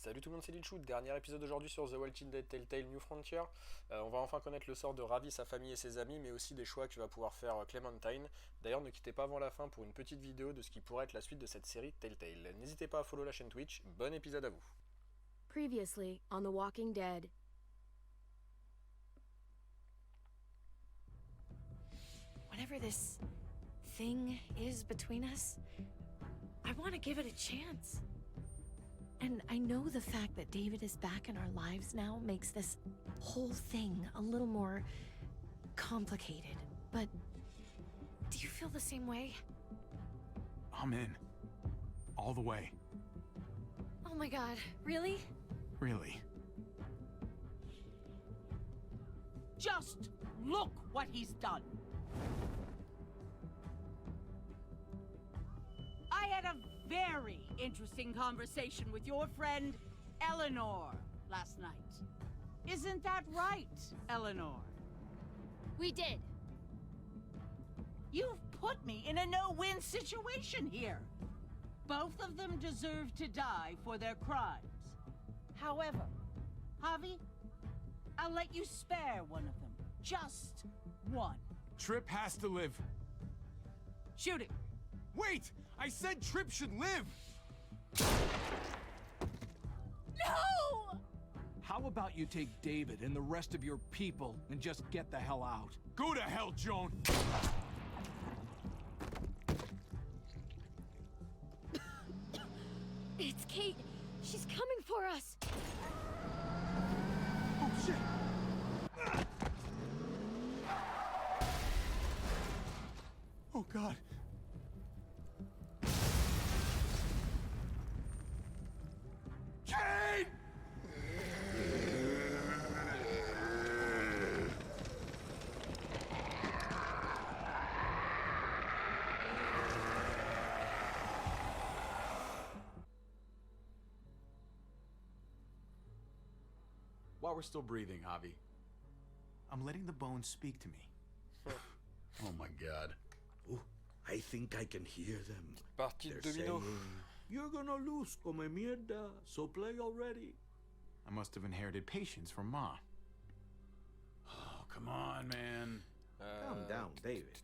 Salut tout le monde, c'est Lilchou, dernier épisode aujourd'hui sur The Walking Dead Telltale New Frontier. On va enfin connaître le sort de Ravi, sa famille et ses amis, mais aussi des choix que va pouvoir faire Clementine. D'ailleurs, ne quittez pas avant la fin pour une petite vidéo de ce qui pourrait être la suite de cette série Telltale. N'hésitez pas à follow la chaîne Twitch, bon épisode à vous. Previously on The Walking Dead. Whatever this thing is between us, I want to give it a chance. And I know the fact that David is back in our lives now makes this whole thing a little more complicated. But do you feel the same way? I'm in. All the way. Oh my god, really? Really. Just look what he's done. I had a very interesting conversation with your friend Eleanor last night. Isn't that right, Eleanor? We did. You've put me in a no-win situation here. Both of them deserve to die for their crimes. However, Javi, I'll let you spare one of them. Just one. Trip has to live. Shoot him. Wait! I said Trip should live! No! How about you take David and the rest of your people and just get the hell out? Go to hell, Joan! It's Kate. She's coming for us. Oh, shit! Oh, God. Kate! While we're still breathing, Javi. I'm letting the bones speak to me. Oh my god. Ooh, I think I can hear them. Partie de They're domino. saying, "You're gonna lose come mierda, so play already." I must have inherited patience from Ma. Oh, come on, man. Calm down, David.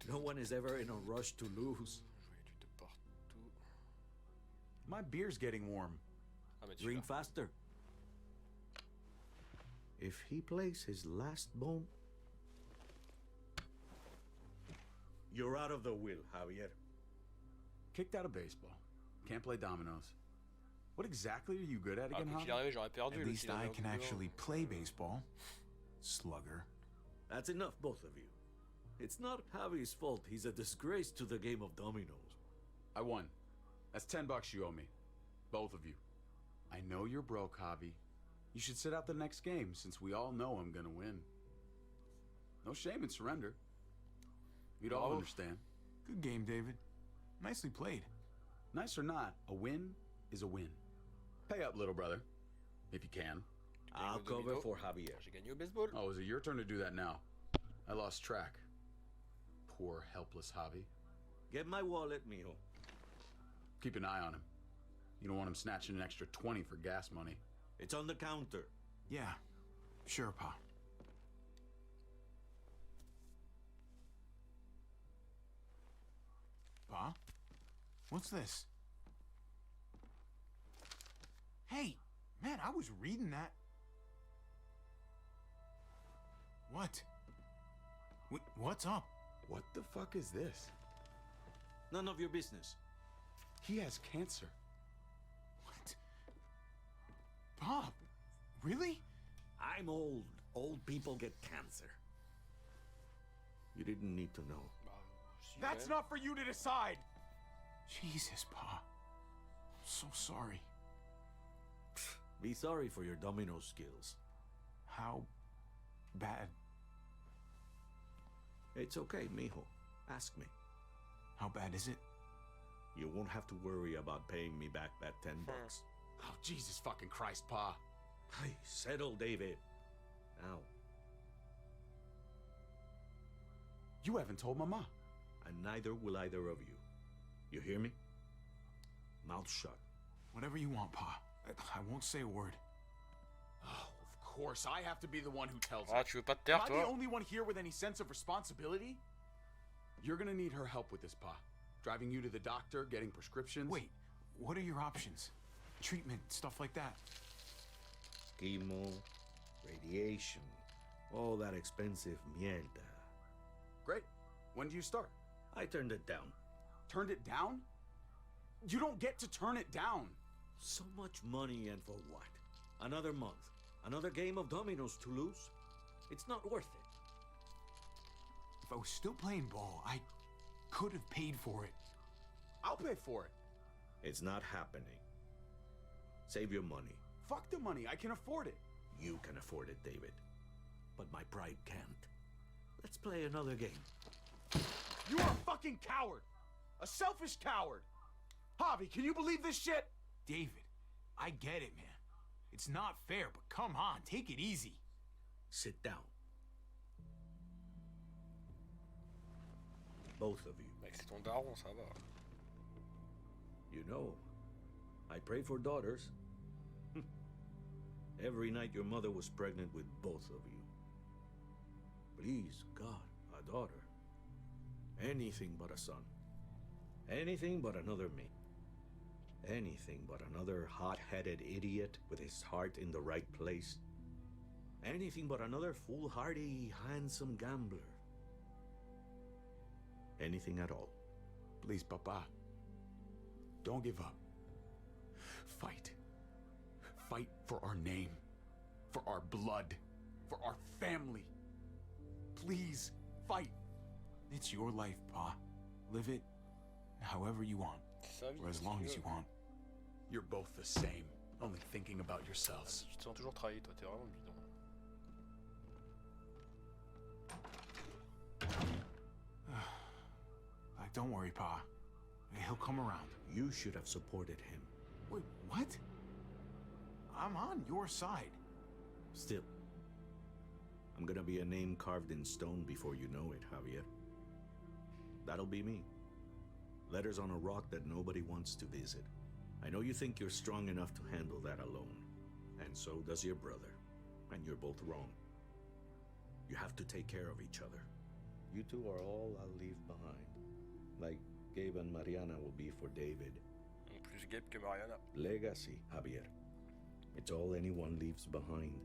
No one is ever in a rush to lose. My beer's getting warm. Ah, mais tu Drink vas. faster. If he plays his last bone, you're out of the will, Javier. Kicked out of baseball. Can't play dominoes. What exactly are you good at Ah, again, quoi qu'il Javi? arrive, j'aurais perdu. At le least s'il avait I un can coup de actually dehors. play baseball. Slugger. That's enough, both of you. It's not Javi's fault he's a disgrace to the game of dominoes. I won. That's $10 you owe me. Both of you. I know you're broke, Javi. You should sit out the next game, since we all know I'm gonna win. No shame in surrender. We'd all Bravo. understand. Good game, David. Nicely played. Nice or not, a win is a win. Pay up, little brother. If you can. I'll Au cover domino. for Javier. J'ai gagné au baseball. Oh, is it your turn to do that now? I lost track. Poor, helpless Javi. Get my wallet, mijo. Keep an eye on him. You don't want him snatching an extra 20 for gas money. It's on the counter. Yeah. Sure, Pa. Pa? What's this? Hey! Man, I was reading that. What? What's up? What the fuck is this? None of your business. He has cancer. What? Bob, really? I'm old. Old people get cancer. You didn't need to know. Bah, si, That's quand même. not for you to decide. Jesus, Pa. I'm so sorry. Be sorry for your domino skills. How bad? It's okay, mijo. Ask me. How bad is it? You won't have to worry about paying me back that $10. Oh, Jesus fucking Christ, Pa. Hey, settle, David. Now, You haven't told Mama. and neither will either of you. You hear me? Mouth shut. Whatever you want, Pa. I won't say a word. Oh, of course, I have to be the one who tells her. Ah, tu veux pas te taire, Am I the toi? only one here with any sense of responsibility? You're gonna need her help with this, Pa. Driving you to the doctor, getting prescriptions. Wait, what are your options? Treatment, stuff like that. Chemo, radiation, all that expensive mierda. Great. When do you start? I turned it down. Turned it down? You don't get to turn it down. So much money, and for what? Another month. Another game of dominoes to lose? It's not worth it. If I was still playing ball, I could have paid for it. I'll pay for it. It's not happening. Save your money. Fuck the money. I can afford it. You can afford it, David. But my pride can't. Let's play another game. You are a fucking coward. A selfish coward. Javi, can you believe this shit? David, I get it, man. It's not fair, but come on, take it easy. Sit down. Both of you. Mec, c'est ton daron, ça va. You know, I pray for daughters. Every night your mother was pregnant with both of you. Please, God, a daughter. Anything but a son. Anything but another me. Anything but another hot-headed idiot with his heart in the right place. Anything but another foolhardy, handsome gambler. Anything at all. Please, Papa. Don't give up. Fight. Fight for our name. For our blood. For our family. Please, fight. It's your life, Pa. Live it however you want, Sa vie, or as si long tu as veux. you want. You're both the same. Only thinking about yourselves. Tu te sens toujours trahi, toi, t'es vraiment bidon. Like, don't worry, Pa. He'll come around. You should have supported him. Wait, what? I'm on your side. Still, I'm gonna be a name carved in stone before you know it, Javier. That'll be me. Letters on a rock that nobody wants to visit. I know you think you're strong enough to handle that alone. And so does your brother. And you're both wrong. You have to take care of each other. You two are all I'll leave behind. Like Gabe and Mariana will be for David. Plus Gabe que Mariana. Legacy, Javier. It's all anyone leaves behind.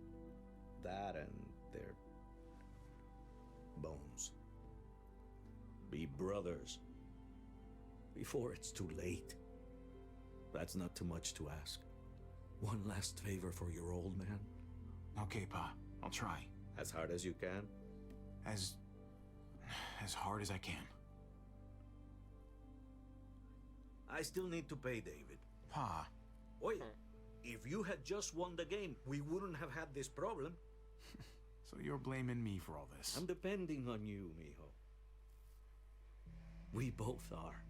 That and their bones. Be brothers. Before it's too late. That's not too much to ask. One last favor for your old man. Okay, Pa. I'll try. As hard as you can. As hard as I can. I still need to pay David. Pa. Oi, if you had just won the game, we wouldn't have had this problem. So you're blaming me for all this? I'm depending on you, mijo. We both are.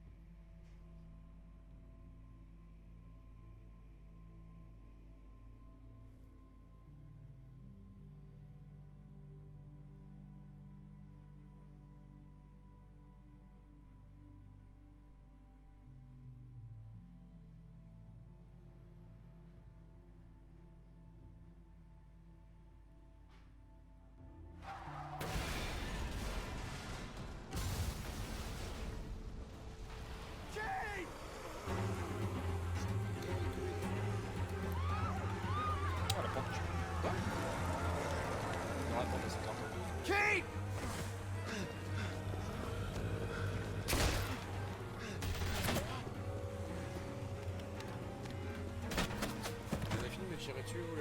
Ah, la porte. Quoi? Non, la porte, c'est un Kate! Vous avez fini de me tirer dessus, vous,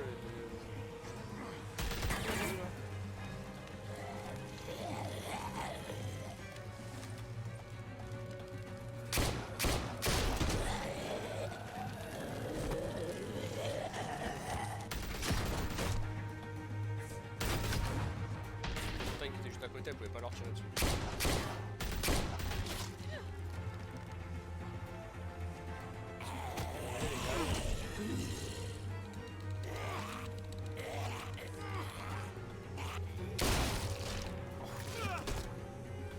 Montagne qui était juste à côté, elle pouvait pas leur tirer dessus.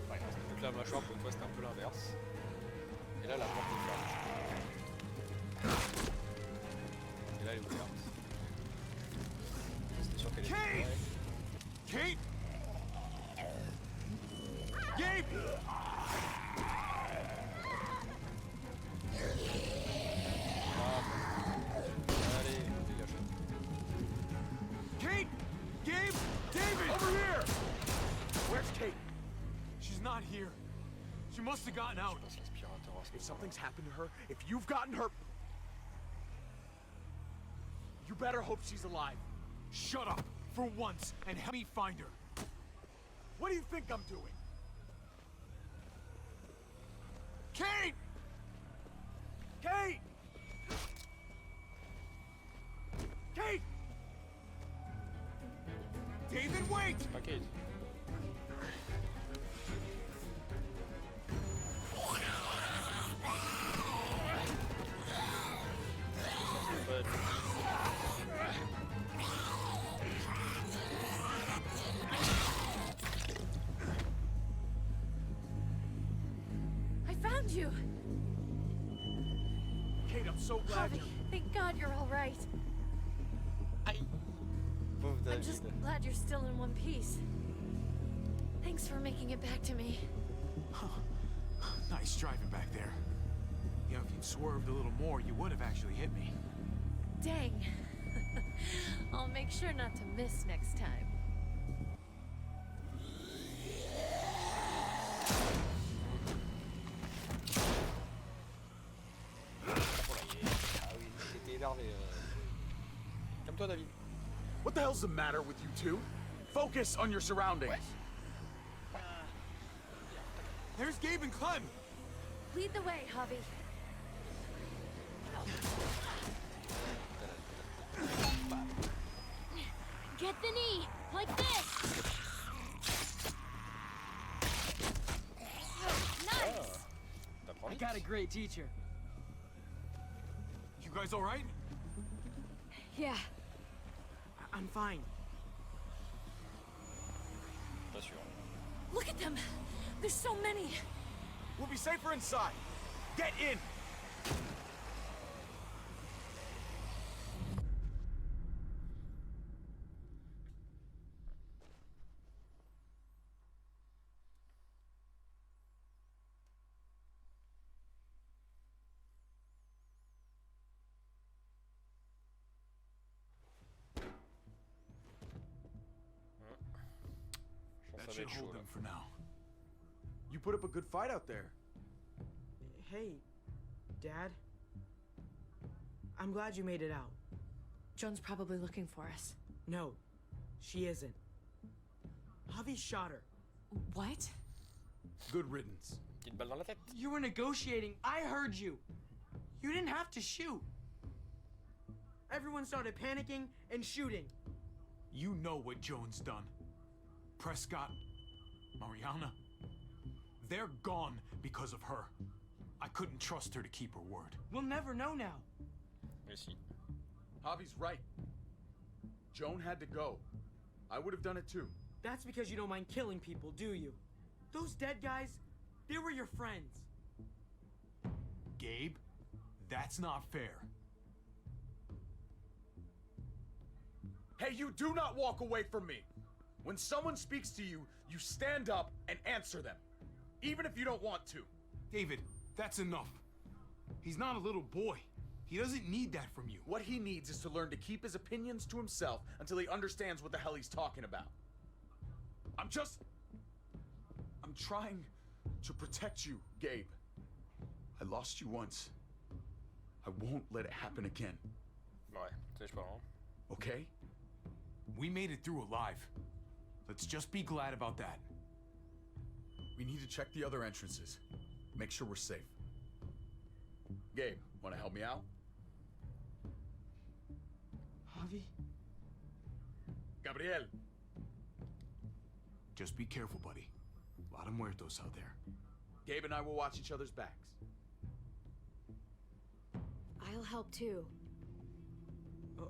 Ouais, donc la mâchoire pour une fois c'était un peu l'inverse. Et là la porte est fermée. Et là elle est ouverte. here. She must have gotten out. Je passe l'aspirateur à ce If moment-là. something's happened to her, if you've gotten her... You better hope she's alive. Shut up for once and help me find her. What do you think I'm doing? Kate! Kate! Kate! David, wait! C'est pas Kate. C'est pas elle. I found you! Kate, I'm so glad Javi, you're... thank God you're all right. Aïe. Pauvre I'm David. just glad you're still in one piece. Thanks for making it back to me. Nice driving back there. You know, if you'd swerved a little more, you would have actually hit me. Dang. I'll make sure not to miss next time. Ah oui, j'étais énervé. Calme-toi, David. What the hell's the matter with you two? Focus on your surroundings. There's Gabe and Clem. Lead the way, Javi. Get the knee, like this. Nice. T'apprends I vite. got a great teacher. You guys all right? Yeah. I'm fine. Pas sûr. Look at them. There's so many. We'll be safer inside. Get in! Je pense That que ça va should être chaud hold là. them for now. You put up a good fight out there. Hey, Dad. I'm glad you made it out. Joan's probably looking for us. No, she isn't. Javi shot her. What? Good riddance. Petite balle dans la tête. You were negotiating. I heard you. You didn't have to shoot. Everyone started panicking and shooting. You know what Joan's done. Prescott, Mariana, they're gone because of her. I couldn't trust her to keep her word. We'll never know now. Mais si. Javi's right. Joan had to go. I would have done it too. That's because you don't mind killing people, do you? Those dead guys, they were your friends. Gabe, that's not fair. Hey, you do not walk away from me. When someone speaks to you, you stand up and answer them. Even if you don't want to. David, that's enough. He's not a little boy. He doesn't need that from you. What he needs is to learn to keep his opinions to himself until he understands what the hell he's talking about. I'm trying to protect you, Gabe. I lost you once. I won't let it happen again, Ouais, tu sais, je parle. okay? We made it through alive. Let's just be glad about that. We need to check the other entrances. Make sure we're safe. Gabe, wanna help me out? Javi? Gabriel, Just be careful, buddy. A lot of muertos out there. Gabe and I will watch each other's backs. I'll help too.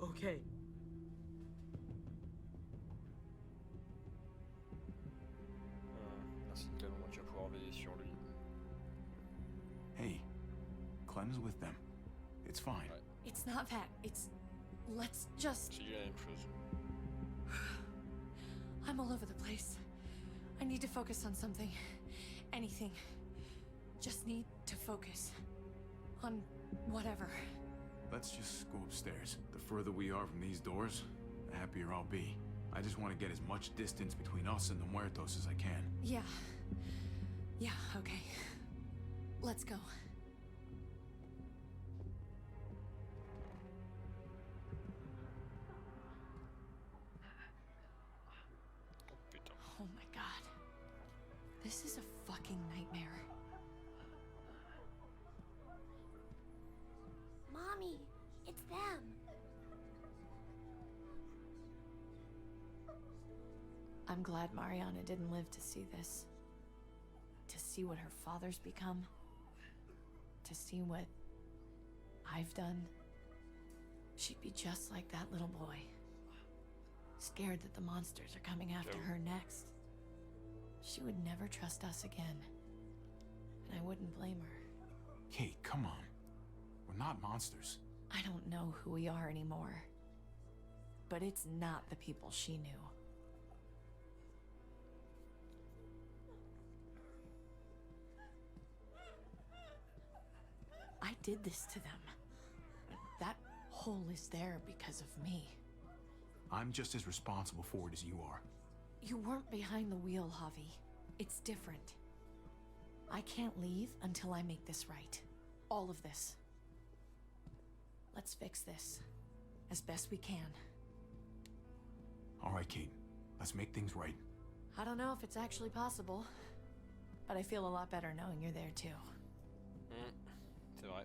Okay. Merci de tellement tu vas pouvoir veiller sur lui. Hey, Clem's with them. It's fine. Ouais. It's not that. It's. Let's just. J'ai dit la même chose. I'm all over the place. I need to focus on something. Anything. Just need to focus. On whatever. Let's just go upstairs. The further we are from these doors, the happier I'll be. I just want to get as much distance between us and the muertos as I can. Yeah. Yeah, okay. Let's go. Oh putain. Oh my god. This is a fucking nightmare. Mommy, it's them. I'm glad Mariana didn't live to see this. To see what her father's become. To see what I've done. She'd be just like that little boy. Scared that the monsters are coming after her next. She would never trust us again. And I wouldn't blame her. Kate, come on. We're not monsters. I don't know who we are anymore. But it's not the people she knew. I did this to them. That hole is there because of me. I'm just as responsible for it as you are. You weren't behind the wheel, Javi. It's different. I can't leave until I make this right. All of this. Let's fix this. As best we can. All right, Kate. Let's make things right. I don't know if it's actually possible. But I feel a lot better knowing you're there too. C'est vrai.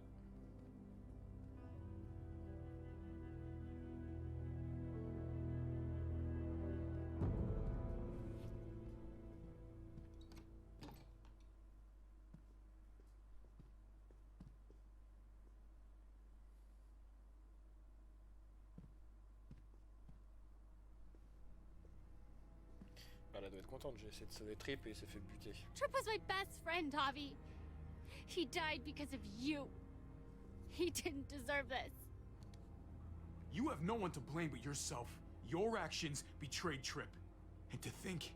Elle doit être contente, j'ai essayé de sauver Trip et il s'est fait buter. Trip was my best friend, Javi. He died because of you. He didn't deserve this. You have no one to blame but yourself. Your actions betrayed Trip. And to think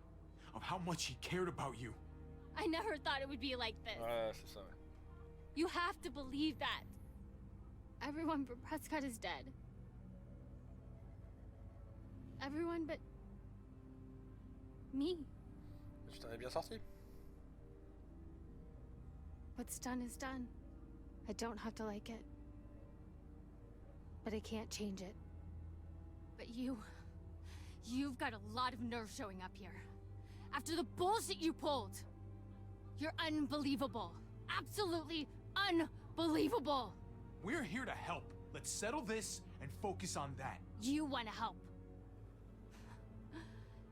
of how much he cared about you. I never thought it would be like this. Ouais, c'est ça. Ouais. You have to believe that. Everyone but Prescott is dead. Everyone but me. Tu t'en es bien sorti. What's done is done. I don't have to like it. But I can't change it. But you've got a lot of nerve showing up here. After the bullshit you pulled. You're unbelievable. Absolutely unbelievable. We're here to help. Let's settle this and focus on that. You want to help.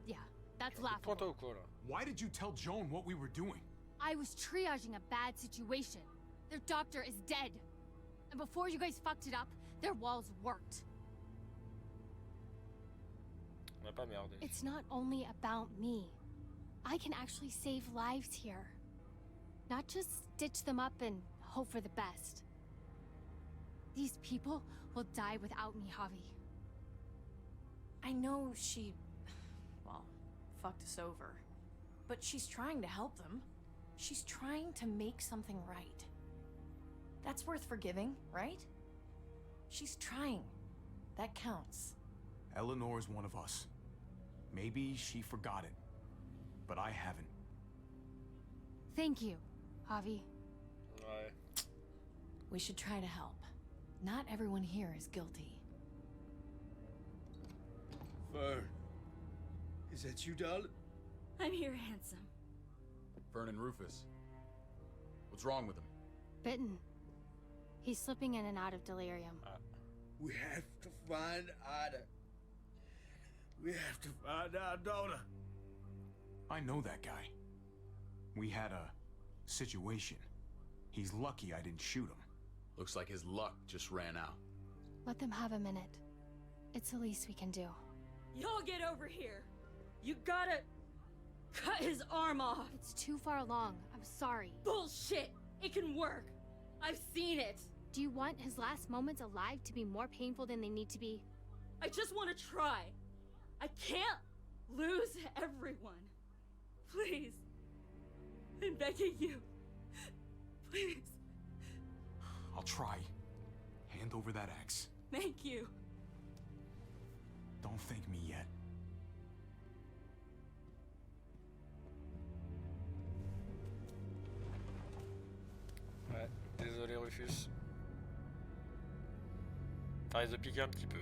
Yeah, that's laughable. Pointe au quoi là? Why did you tell Joan what we were doing? I was triaging a bad situation. Their doctor is dead. And before you guys fucked it up, their walls worked. On n'a pas merdé. It's not only about me. I can actually save lives here. Not just stitch them up and hope for the best. These people will die without me, Javi. I know she, well, fucked us over. But she's trying to help them. She's trying to make something right. That's worth forgiving, right? She's trying. That counts. Eleanor's one of us. Maybe she forgot it. But I haven't. Thank you, Javi. Ouais. We should try to help. Not everyone here is guilty. Fern, is that you, darling? I'm here, handsome. Vernon Rufus. What's wrong with him? Bitten. He's slipping in and out of delirium. We have to find Ada. We have to find our daughter. I know that guy. We had a situation. He's lucky I didn't shoot him. Looks like his luck just ran out. Let them have a minute. It's the least we can do. Y'all get over here. You gotta cut his arm off. It's too far along. I'm sorry. Bullshit. It can work. I've seen it. Do you want his last moments alive to be more painful than they need to be? I just want to try. I can't lose everyone. Please. I'm begging you. Please. I'll try. Hand over that axe. Thank you. Don't thank me yet. Désolé Rufus. Ça risque de piquer un petit peu.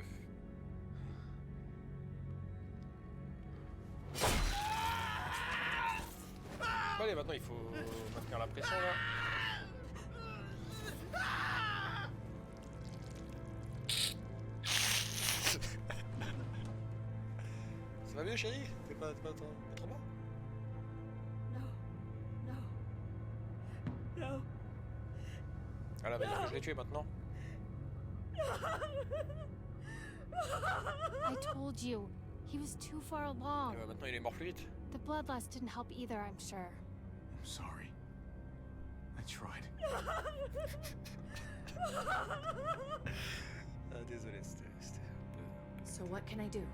Bon, allez, maintenant il faut maintenir la pression là. Ça va mieux chérie? T'es pas trop mort? No. Ah là, bah dire que je l'ai tué maintenant. I told you. He was too far along. Et bah, maintenant il est mort plus vite. The bloodlust didn't help either, I'm sure. I'm sorry. I tried. Ah, désolé, c'était un peu... So what can I do?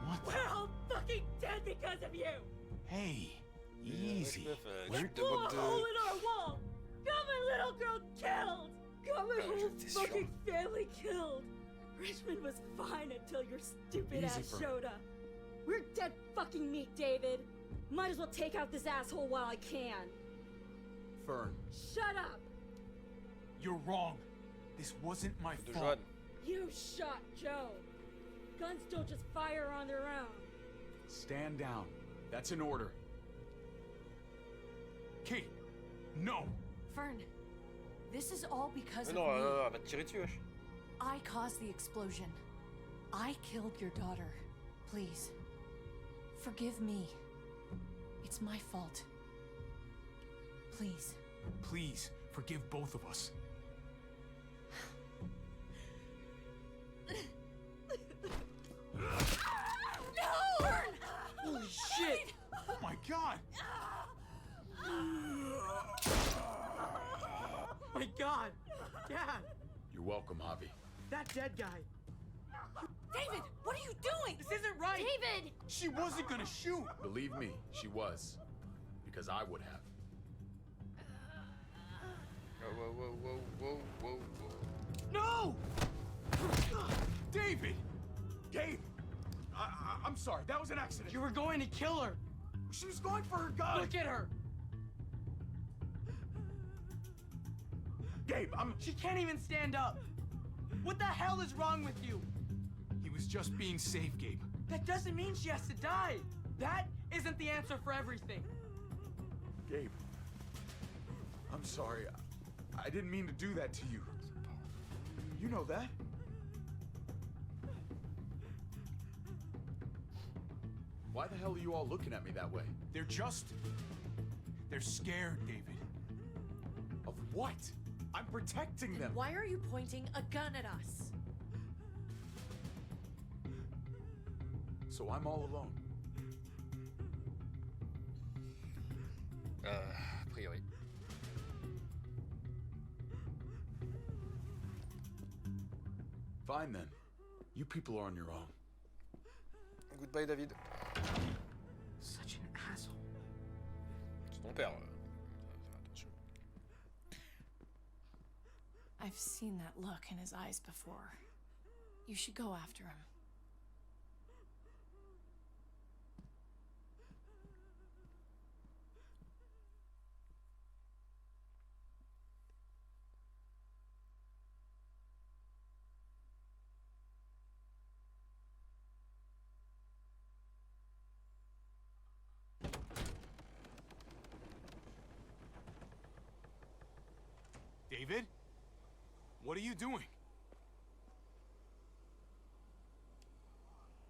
What? We're all fucking dead because of you! Hey, easy. Tu te Blew moques a de... hole in our wall! Got my little girl killed! Got my whole j'étais sûr. fucking family killed! Richmond was fine until your stupid Easy, ass Fern. showed up. We're dead fucking meat, David. Might as well take out this asshole while I can. Fern, Shut up! you're wrong. This wasn't my De fault. Joanne. You shot Joe. Guns don't just fire on their own. Stand down. That's an order. Kate, no. Fern, this is all because Mais of non, me. elle va te tirer dessus, wesh. I caused the explosion. I killed your daughter. Please, forgive me. It's my fault. Please. Please, forgive both of us. No! Holy shit! Oh my god! My God! Dad! You're welcome, Javi. That dead guy! David, what are you doing? This isn't right! David! She wasn't gonna shoot! Believe me, she was. Because I would have. Whoa. No! David! Gabe! I'm sorry, that was an accident. You were going to kill her! She was going for her gun! Look at her! Gabe, She can't even stand up! What the hell is wrong with you? He was just being safe, Gabe. That doesn't mean she has to die! That isn't the answer for everything! Gabe. I'm sorry. I didn't mean to do that to you. You know that? Why the hell are you all looking at me that way? They're scared, David. Of what? I'm protecting them. Why are you pointing a gun at us? So I'm all alone. A priori. Fine then. You people are on your own. Goodbye, David. Such an asshole. C'est ton père. Attention. I've seen that look in his eyes before. You should go after him. David? What are you doing?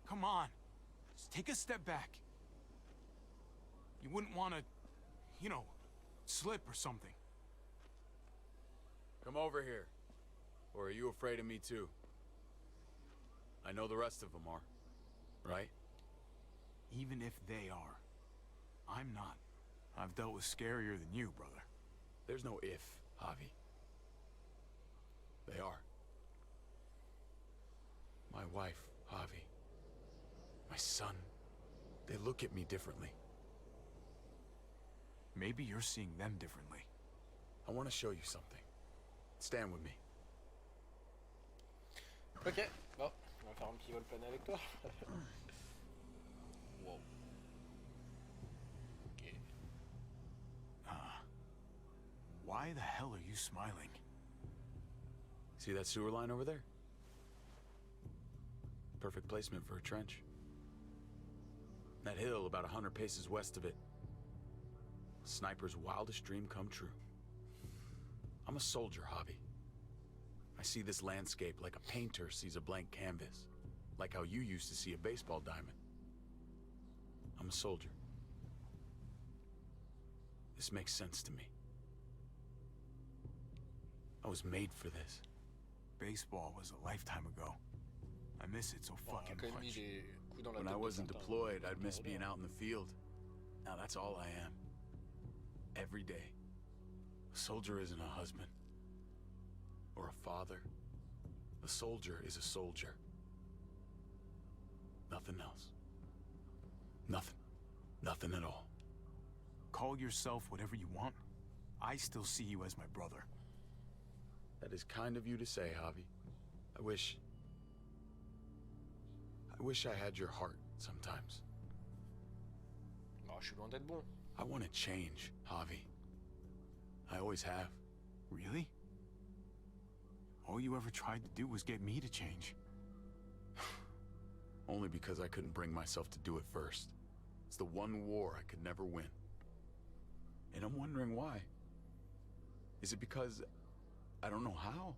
Come on. Just take a step back. You wouldn't want to, you know, slip or something. Come over here. Or are you afraid of me too? I know the rest of them are. Right? Even if they are, I'm not. I've dealt with scarier than you, brother. There's no if, Javi. They are. My wife, Javi. My son. They look at me differently. Maybe you're seeing them differently. I want to show you something. Stand with me. Ok, bon, on va faire un petit vol plané avec toi. Wow. Ok. Why Why the hell are you smiling? See that sewer line over there? Perfect placement for a trench. That hill about 100 paces west of it. A sniper's wildest dream come true. I'm a soldier, Javi. I see this landscape like a painter sees a blank canvas. Like how you used to see a baseball diamond. I'm a soldier. This makes sense to me. I was made for this. Baseball was a lifetime ago. I miss it so fucking much. When I wasn't deployed, I'd miss being out in the field. Now that's all I am. Every day. A soldier isn't a husband. Or a father. A soldier is a soldier. Nothing else. Nothing. Nothing at all. Call yourself whatever you want. I still see you as my brother. That is kind of you to say, Javi. I wish I had your heart sometimes. Oh, je suis loin d'être bon. I want to change, Javi. I always have. Really? All you ever tried to do was get me to change. Only because I couldn't bring myself to do it first. It's the one war I could never win. And I'm wondering why. Is it because I don't know how?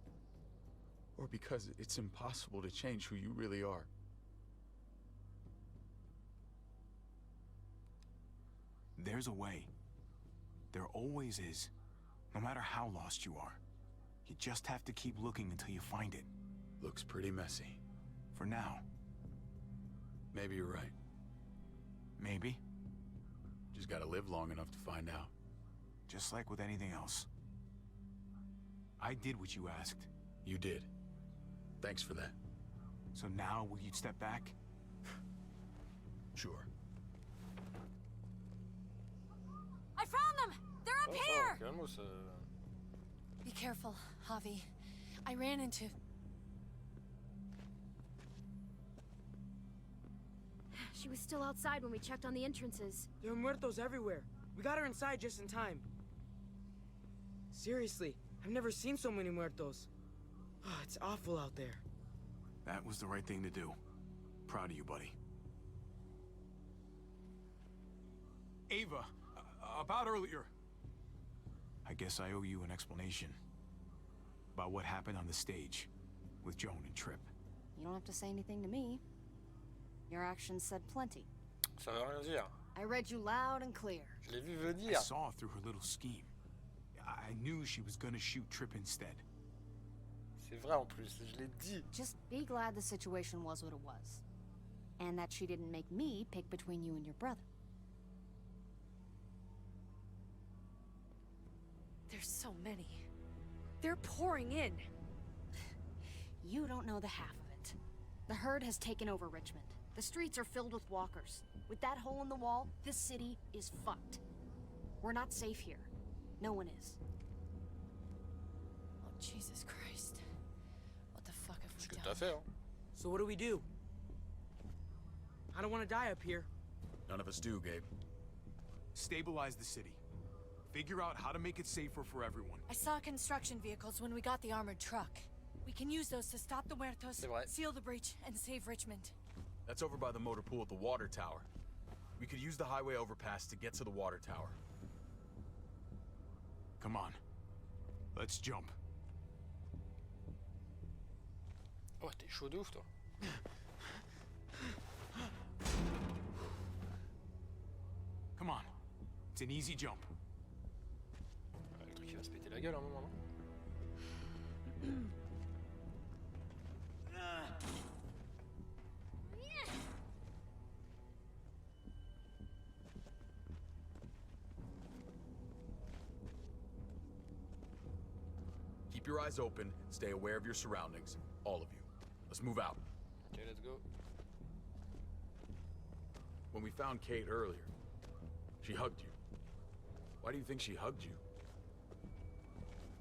Or because it's impossible to change who you really are? There's a way. There always is. No matter how lost you are. You just have to keep looking until you find it. Looks pretty messy. For now. Maybe you're right. Maybe. Just gotta live long enough to find out. Just like with anything else. I did what you asked. You did. Thanks for that. So now, will you step back? Sure. I found them! They're up here! Calmos, Be careful, Javi. I ran into... She was still outside when we checked on the entrances. There are muertos everywhere. We got her inside just in time. Seriously, I've never seen so many muertos. Oh, it's awful out there. That was the right thing to do. Proud of you, buddy. Ava, about earlier. I guess I owe you an explanation. About what happened on the stage with Joan and Tripp. You don't have to say anything to me. Your actions said plenty. Ça veut rien dire. I read you loud and clear. Je l'ai vu venir. I saw through her little scheme. I knew she was gonna shoot Tripp instead. C'est vrai en plus, je l'ai dit. Just be glad the situation was what it was. And that she didn't make me pick between you and your brother. There's so many. They're pouring in. You don't know the half of it. The herd has taken over Richmond. The streets are filled with walkers. With that hole in the wall, this city is fucked. We're not safe here. No one is. Oh, Jesus Christ. What the fuck have Ce we que done? t'as fait, hein. So what do? I don't want to die up here. None of us do, Gabe. Stabilize the city. Figure out how to make it safer for everyone. I saw construction vehicles when we got the armored truck. We can use those to stop the muertos, C'est vrai. seal the breach, and save Richmond. That's over by the motor pool at the water tower. We could use the highway overpass to get to the water tower. Come on. Let's jump. Oh, t'es chaud de ouf, toi. Come on. It's an easy jump. Le truc, il va se péter la gueule à un moment, non? Keep your eyes open, stay aware of your surroundings. All of you. Let's move out. Ok, let's go. When we found Kate earlier, she hugged you. Why do you think she hugged you?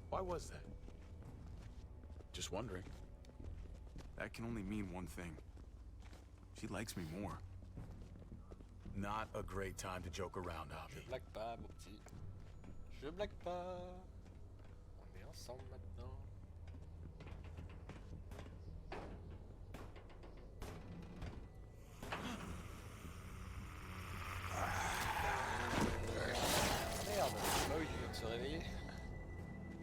Why was that? Just wondering. That can only mean one thing. She likes me more. Not a great time to joke around, Je Javi. blague pas, mon petit. Je blague pas. ensemble maintenant. Merde, bah oui, il vient de se réveiller.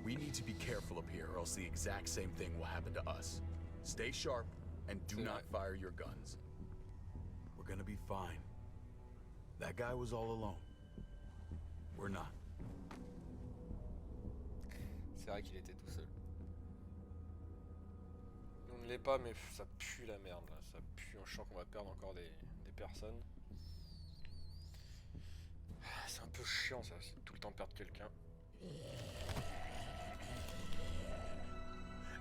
We need to be careful up here, or else the exact same thing will happen to us. Stay sharp and do not fire your guns. We're gonna be fine. That guy was all alone. We're not. C'est vrai qu'il était tout seul. On ne l'est pas, mais ça pue la merde là. Ça pue, je sens qu'on va perdre encore des personnes. C'est un peu chiant ça, c'est tout le temps perdre quelqu'un.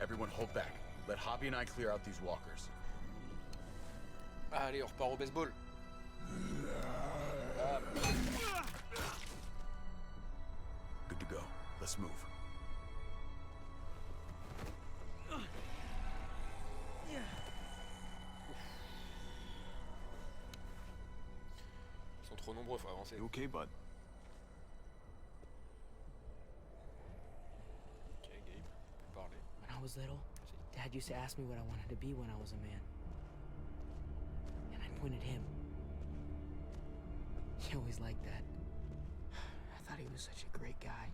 Everyone hold back. Let Hobby and I clear out these walkers. Allez, on repart au baseball. Ah. Good to go. Let's move. Ils sont trop nombreux, faut avancer. You okay, bud? Ok, Gabe, on peut parler. When I was little, Dad used to ask me what I wanted to be when I was a man. And I'd point at him. He always liked that. I thought he was such a great guy.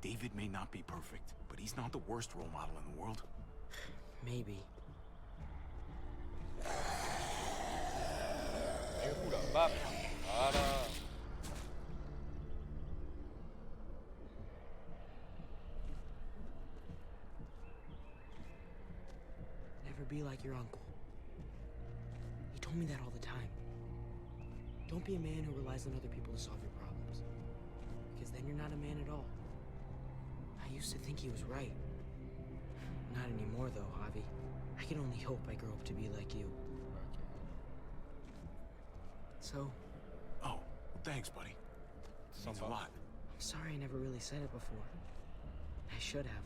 David may not be perfect, but he's not the worst role model in the world. Maybe. Et oula, bam. Voilà. Never be like your uncle. He told me that all the time. Don't be a man who relies on other people to solve your problems. Because then you're not a man at all. I used to think he was right. Not anymore, though, Javi. I can only hope I grow up to be like you. So... Oh, well, thanks, buddy. Means a lot. I'm sorry I never really said it before. I should have.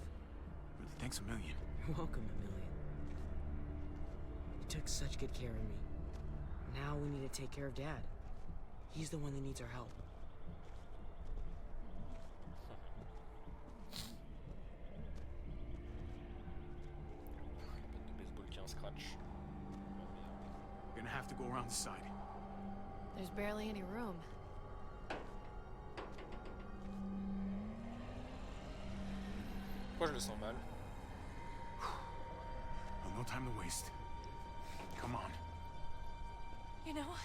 Really, thanks a million. You're welcome, a million. You took such good care of me. Now we need to take care of Dad. He's the one that needs our help. We're gonna have to go around the side. There's barely any room. Pourquoi je le sens mal? Well, no time to waste. Come on. You know,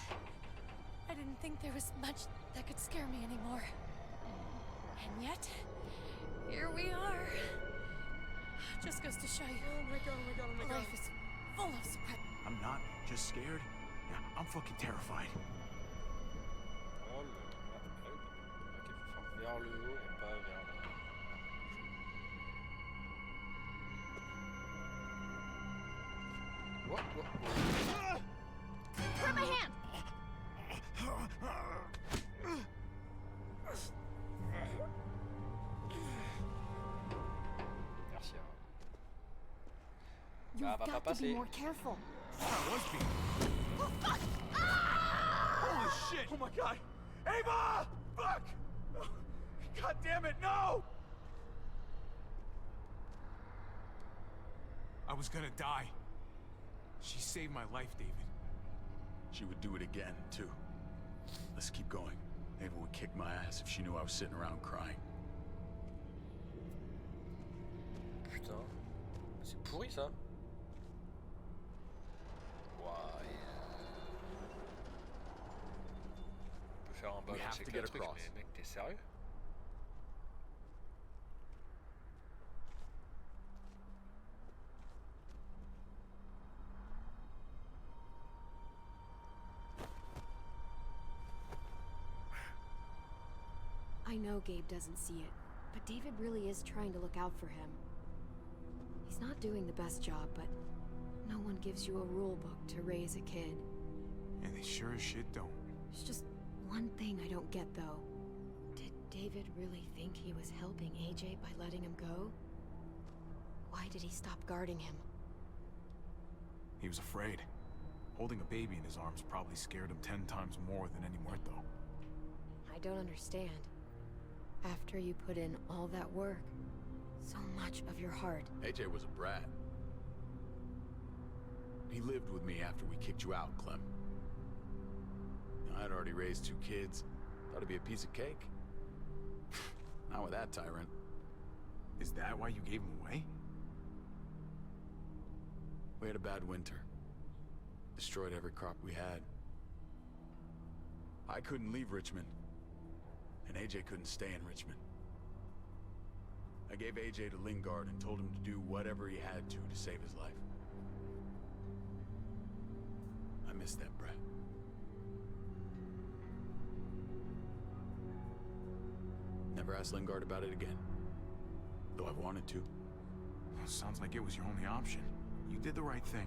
I didn't think there was much that could scare me anymore. And yet, here we are. Just goes to show you. Oh my god. Life is full of surprises. I'm not just scared. Yeah, I'm fucking terrified. Oh là là. Ok, faut faire vers le haut et pas vers le... What? Grab my hand! Merci. You've va got pas to be passer. more careful. I was being... Oh, fuck! Holy shit! Oh my god! Ava! Fuck! God damn it, no! I was gonna die. She saved my life, David. She would do it again, too. Let's keep going. Ava would kick my ass if she knew I was sitting around crying. Putain. C'est pourri ça. Why? On peut faire un ballon have avec to le get truc, across. mais mec, t'es sérieux? I know Gabe doesn't see it, but David really is trying to look out for him. He's not doing the best job, but no one gives you a rule book to raise a kid. And they sure as shit don't. There's just one thing I don't get, though. Did David really think he was helping AJ by letting him go? Why did he stop guarding him? He was afraid. Holding a baby in his arms probably scared him 10 times more than any muerto. I don't understand. After you put in all that work, So much of your heart. AJ was a brat. He lived with me after we kicked you out, Clem. I'd already raised 2 kids. Thought it'd be a piece of cake. Not with that tyrant. Is that why you gave him away? We had a bad winter. Destroyed every crop we had. I couldn't leave Richmond. And AJ couldn't stay in Richmond. I gave AJ to Lingard and told him to do whatever he had to save his life. I miss that brat. Never asked Lingard about it again. Though I wanted to. Well, sounds like it was your only option. You did the right thing.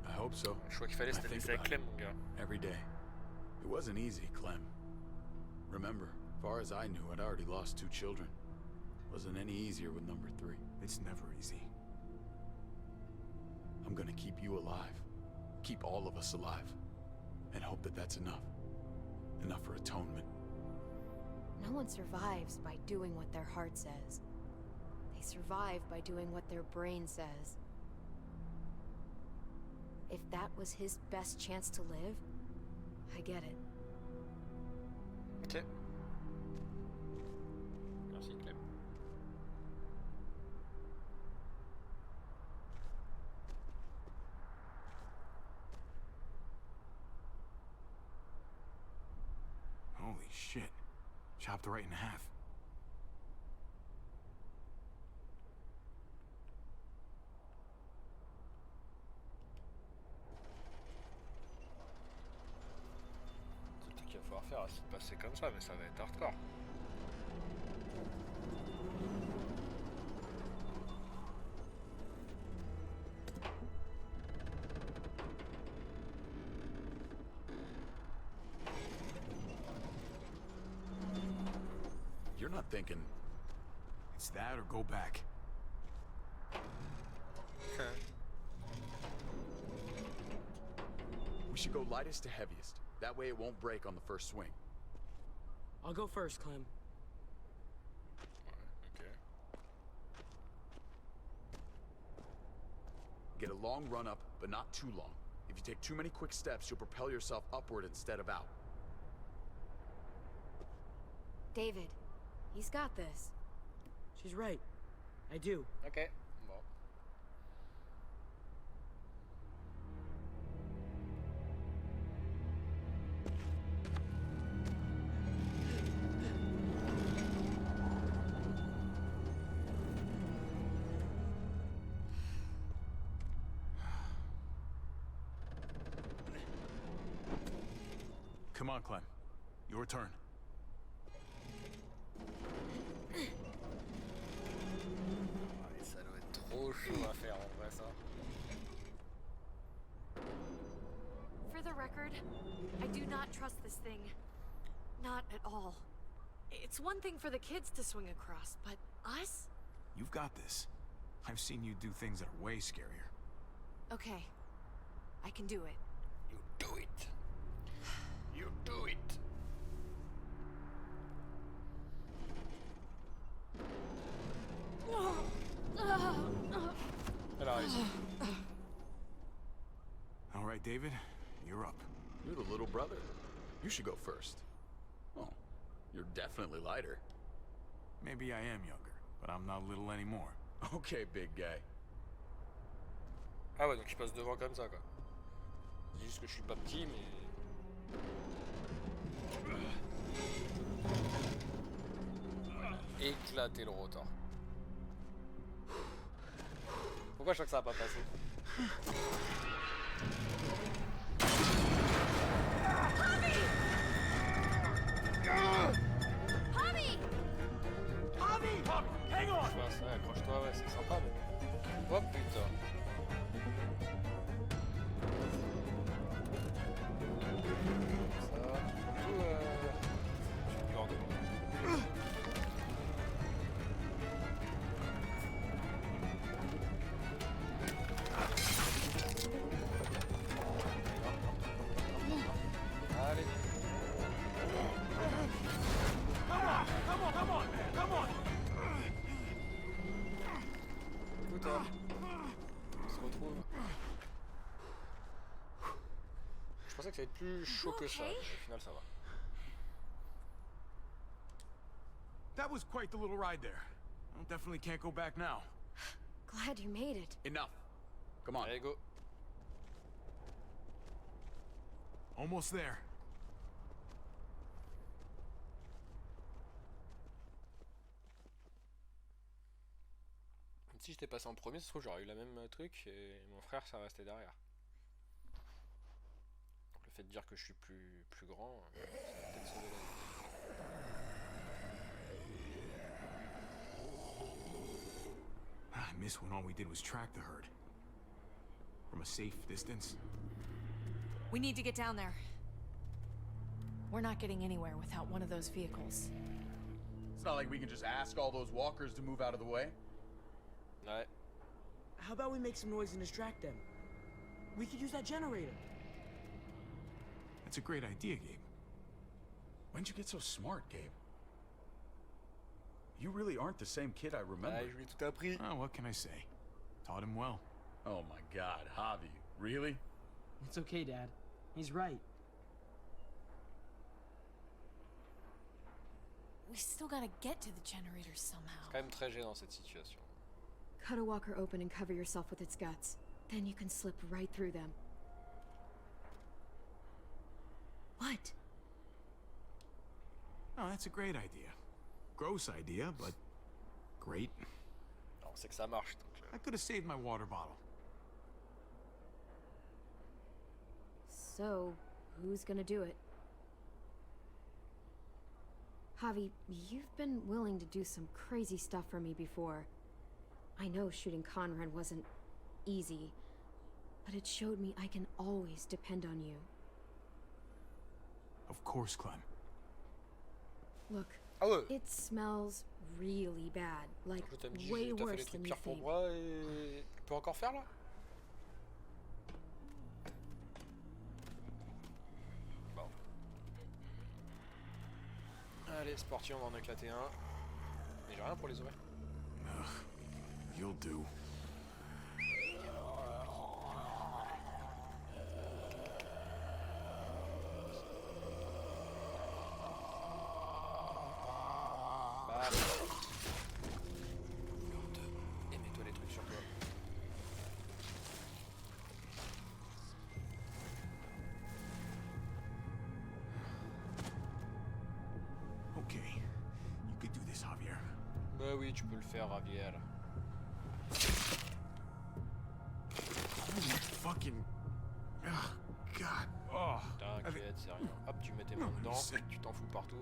I hope so. Le choix qu'il fallait, c'était de laisser avec Clem, mon gars. Every day. It wasn't easy, Clem. Remember, far as I knew, I'd already lost 2 children. Wasn't any easier with number 3. It's never easy. I'm gonna keep you alive. Keep all of us alive. And hope that that's enough. Enough for atonement. No one survives by doing what their heart says. They survive by doing what their brain says. If that was his best chance to live, I get it. Ok. Merci, Clem. Holy shit. Chopped right in half. C'est le truc qu'il va falloir faire, c'est de passer comme ça, mais ça va être hardcore. You're not thinking... It's that or go back. We should go lightest to heaviest. That way it won't break on the first swing. I'll go first, Clem. Ok. Get a long run up, but not too long. If you take too many quick steps, you'll propel yourself upward instead of out. David, he's got this. She's right. I do. Ok. Bon. Come on, Clem. Your turn. Ouais, ça doit être trop chaud à faire en vrai, ça. For the record, I do not trust this thing. Not at all. It's one thing for the kids to swing across, but us? You've got this. I've seen you do things that are way scarier. Okay. I can do it. You do it. You do it. Elle a réussi. All right, David, you're up. You're the little brother. You should go first. Oh, you're definitely lighter. Maybe I am younger, but I'm not little anymore. Okay, big guy. Ah ouais, donc je passe devant comme ça, quoi. C'est juste que je suis pas petit, mais... Éclater le rotor. Pourquoi je crois que ça va pas passer? Hang on! Ouais, accroche-toi, ouais, c'est sympa, mais... Oh putain. Ça va. Je suis hors de moi. pensais que ça allait être plus chaud que ça, mais au final ça va. That was quite the little ride there. I definitely can't go back now. Glad you made it. Enough. Come on. Allez, go. Almost there. Si j'étais passé en premier, ça se trouve j'aurais eu la même truc et mon frère ça restait derrière. Donc le fait de dire que je suis plus grand, ça va peut-être sauver la vie. I miss when all we did was track the herd. From a safe distance. We need to get down there. We're not getting anywhere without one of those vehicles. It's not like we can just ask all those walkers to move out of the way. Ouais. How about we make some noise and distract them? We could use that generator. That's a great idea, Gabe. When'd you get so smart, Gabe? You really aren't the same kid I remember. Ouais, je lui ai tout appris. Oh, what can I say? Taught him well. Oh my god, Javi. Really? It's okay, Dad. He's right. We still gotta get to the generator somehow. C'est quand même très gênant cette situation. Cut a walker open and cover yourself with its guts. Then you can slip right through them. What? Oh, that's a great idea. Gross idea, but great. Alors, on sait que ça marche, donc... I could have saved my water bottle. So, who's gonna do it? Javi, you've been willing to do some crazy stuff for me before. I know shooting Conrad wasn't easy, but it showed me I can always depend on you. Of course, Clem. Look, Ah ouais. it smells really bad, like Je t'ai dit, way t'as fait worse des than trucs you pires pour think. moi et... Tu peux encore faire là? Bon. Allez, c'est parti, on va en éclater un. Mais j'ai rien pour les oreilles. You'll do. Bah. Et mets-toi les trucs sur toi. Okay. You could do this, Javier. Bah oui, tu peux le faire, Javier. Holy fucking... Oh, God. Oh. T'inquiète, c'est rien. Hop, tu mets tes mains dedans, tu t'en fous partout.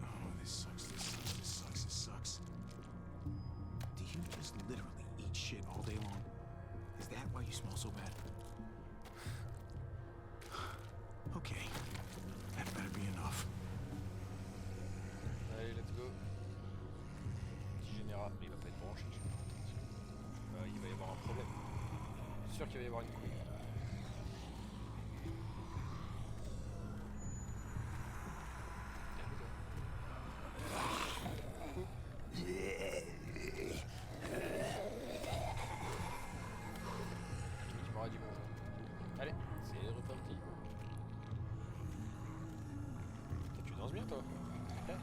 Oh, this sucks, this sucks, this sucks, this sucks. Do you just literally eat shit all day long? Is that why you smell so bad? Okay. That better be enough. Allez, let's go. Petit général, il va pas être branché, le générateur. Il va y avoir un problème. C'est sûr qu'il va y avoir une couille. Tu m'auras dit bonjour. Allez, c'est reparti. Tu danses bien, toi? Là.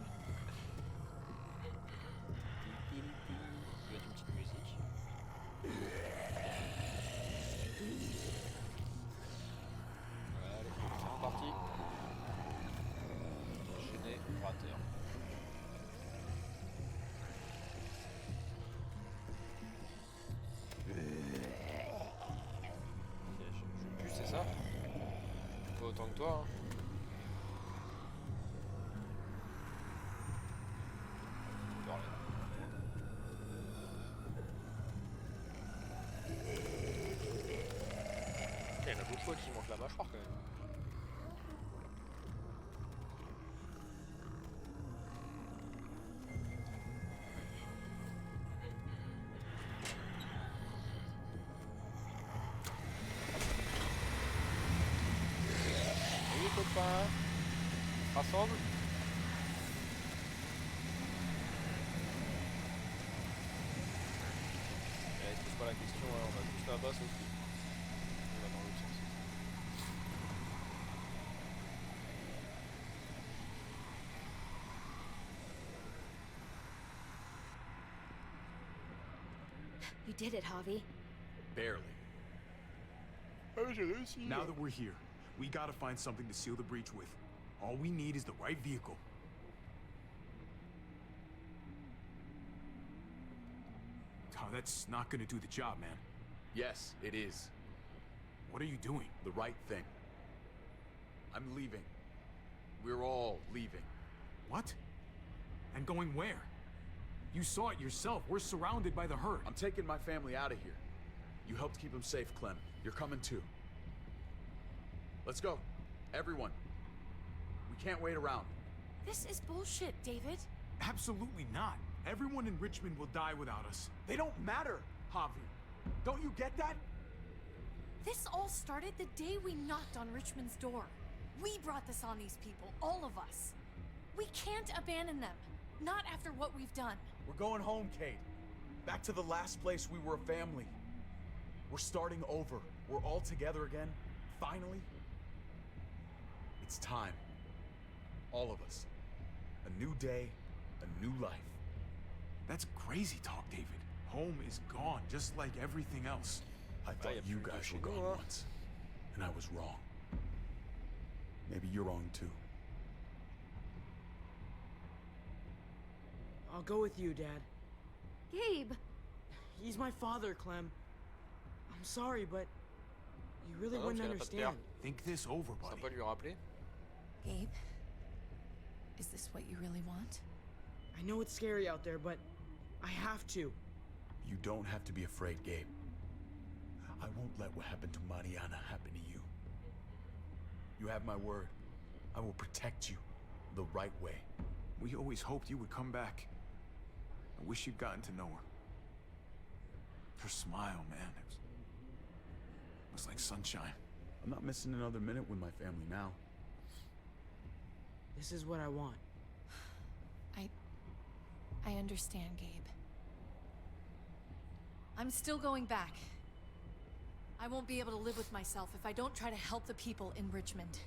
Tu veux une petite musique? Allez, c'est reparti. Générateur. Je pue, c'est ça? Pas autant que toi, hein. Bon, allez. Il y en a beaucoup qui manquent la mâchoire quand même. Salut copains, on se rassemble. Allez, se pose pas la question, hein, on va tous là-bas sauf lui. On va dans l'autre sens. You did it, Javi. Barely. Now that we're here, we gotta find something to seal the breach with. All we need is the right vehicle. Oh, that's not gonna do the job, man. Yes, it is. What are you doing? The right thing. I'm leaving. We're all leaving. What? And going where? You saw it yourself. We're surrounded by the herd. I'm taking my family out of here. You helped keep them safe, Clem. You're coming too. Let's go. Everyone. We can't wait around. This is bullshit, David. Absolutely not. Everyone in Richmond will die without us. They don't matter, Javi. Don't you get that? This all started the day we knocked on Richmond's door. We brought this on these people, all of us. We can't abandon them. Not after what we've done. We're going home, Kate. Back to the last place we were a family. We're starting over. We're all together again. Finally. It's time. All of us. A new day, a new life. That's crazy talk, David. Home is gone, just like everything else. I thought you guys were gone once, and I was wrong. Maybe you're wrong too. I'll go with you, Dad. Gabe! He's my father, Clem. I'm sorry, but you really wouldn't understand. Think this over, buddy. Ça peut lui rappeler. Gabe? Is this what you really want? I know it's scary out there, but I have to. You don't have to be afraid, Gabe. I won't let what happened to Mariana happen to you. You have my word. I will protect you the right way. We always hoped you would come back. I wish you'd gotten to know her. Her smile, man, it was like sunshine. I'm not missing another minute with my family now. This is what I want. I understand, Gabe. I'm still going back. I won't be able to live with myself if I don't try to help the people in Richmond.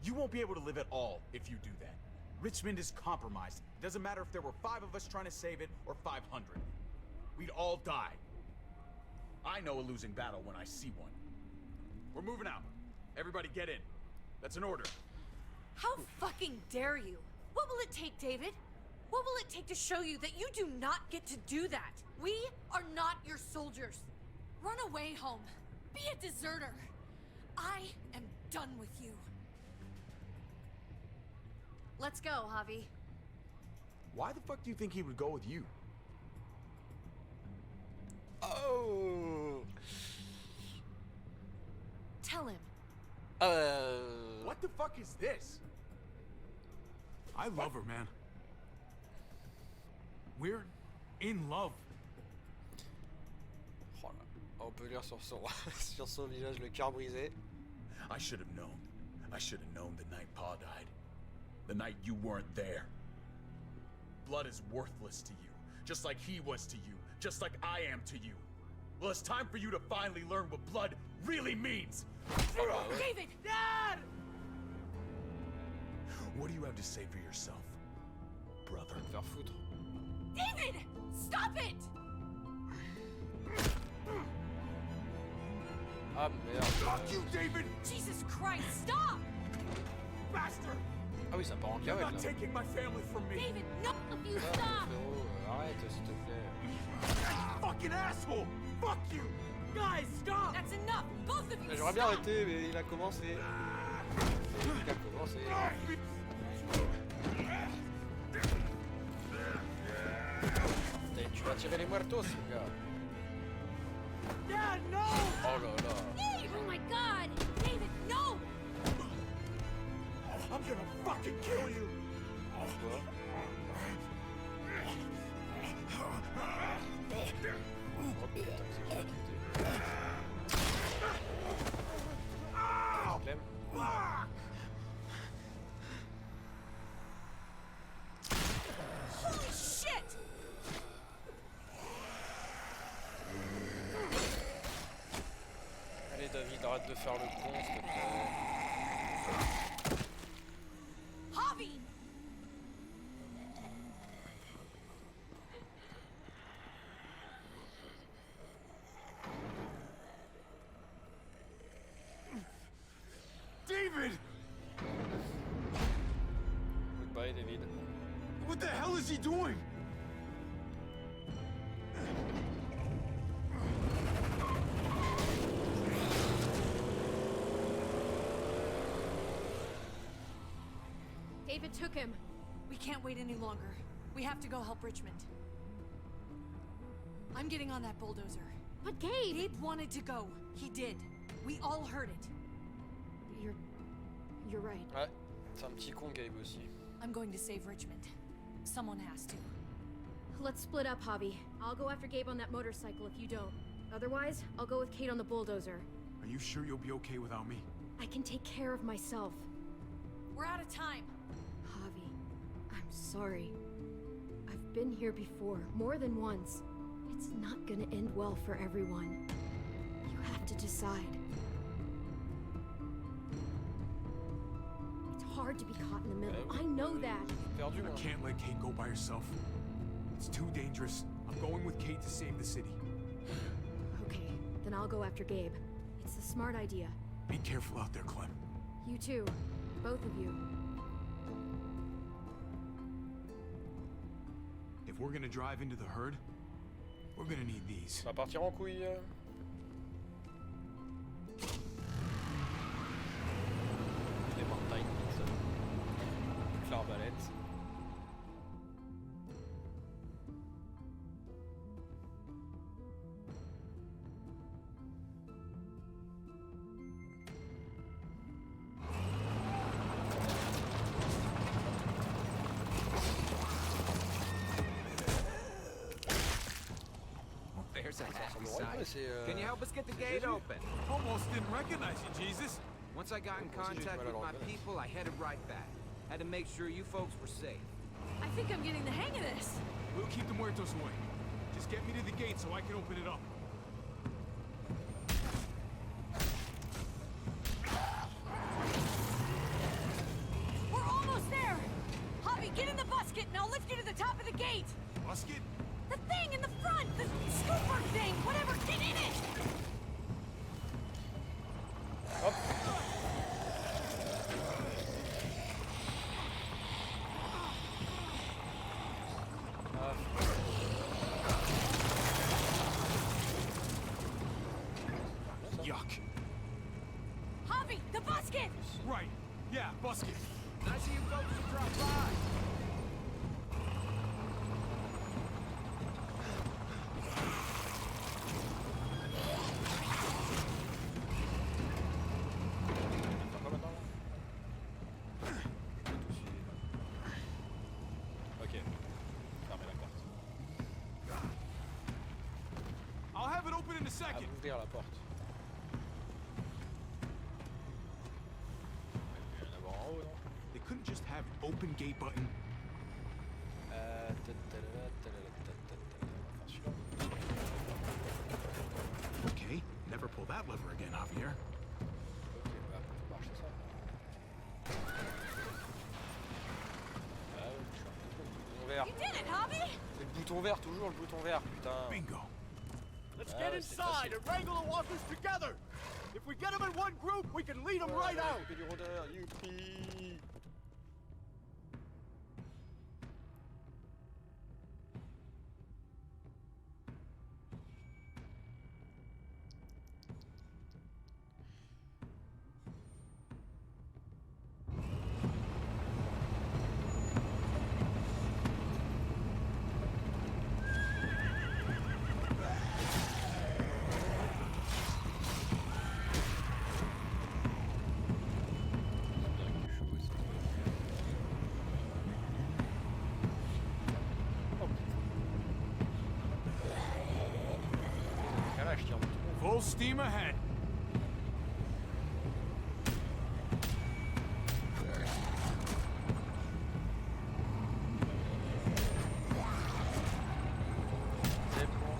You won't be able to live at all if you do that. Richmond is compromised. It doesn't matter if there were 5 of us trying to save it or 500. We'd all die. I know a losing battle when I see one. We're moving out. Everybody get in. That's an order. How fucking dare you? What will it take, David? What will it take to show you that you do not get to do that? We are not your soldiers. Run away home. Be a deserter. I am done with you. Let's go, Javi. Why the fuck do you think he would go with you? Oh! Tell him. What the fuck is this? I love her, man. We're in love. Oh là. On peut lire sur son, sur son visage le cœur brisé. I should have known. I should have known the night Pa died. The night you weren't there. Blood is worthless to you, just like he was to you, just like I am to you. Well, it's time for you to finally learn what blood really means. David! Dad! What do you have to say for yourself, brother? Faire foutre. David! Stop it! Ah merde. Fuck you, David! Jesus Christ, stop! Bastard! Ah oui, ça part en You're cavale not là. taking my family from me! David, no! You Ah, stop! frérot, arrête s'il te plaît. Fucking asshole! Fuck you! Guys, stop! That's enough! Both of you, J'aurais bien stop! arrêté, mais il a commencé. Il a commencé. Putain, tu vas tirer les muertos, gars. Dad, no! Oh là là. Dave! Oh my God! David, no! I'm gonna fucking kill you! Quoi? Oh putain, c'est compliqué. Clem. Holy shit! Allez David, arrête de faire le con, s'il te plaît. Javi! is he doing? David took him. We can't wait any longer. We have to go help Richmond. I'm getting on that bulldozer. But Gabe! Gabe wanted to go. He did. We all heard it. You're right. Ouais, c'est un petit con Gabe aussi. I'm going to save Richmond. Someone has to. Let's split up, Javi. I'll go after Gabe on that motorcycle if you don't. Otherwise, I'll go with Kate on the bulldozer. Are you sure you'll be okay without me? I can take care of myself. We're out of time. Javi, I'm sorry. I've been here before, more than once. It's not gonna end well for everyone. You have to decide. It's hard to be caught in the middle. I know that. Perdu, I can't let Kate go by herself. It's too dangerous. I'm going with Kate to save the city. Okay, then I'll go after Gabe. It's a smart idea. Be careful out there, Clem. You too. Both of you. If we're gonna drive into the herd, we're gonna need these. On va partir en couille. Les montagnes, l'arbalète. There's a happy Ouais, sight. c'est, Can you help us get the gate Jésus. open? Almost didn't recognize you, Jesus. Once I got in Moi aussi, j'ai du contact mal à with le my reconnaître. people, I headed right back. Had to make sure you folks were safe. I think I'm getting the hang of this. We'll keep the muertos away. Just get me to the gate so I can open it up. We're almost there. Javi, get in the busket and I'll lift you to the top of the gate. Musket? The thing in the front, the scooper thing, whatever, get in it. Hop. Yuck. Javi, the busket. Right. Yeah, busket. Nice of you folks to drop by. Ok. Fermez la porte. I'll have it open in a À second. ouvrir la porte. Il doit y en avoir en haut, non? They couldn't just have open gate button. Okay, never pull that lever again, Javier. Ok, bah, faut marcher ça. Ah ouais, je suis un peu con, le bouton vert. You did it, Javi. C'est le bouton vert, toujours le bouton vert, putain. Bingo. Let's Ah get ouais, c'est inside facile. and wrangle the walkers together. If we get them in one group, we can lead them right out. Coupé du rôdeur, youpi. Full steam ahead. C'est bon.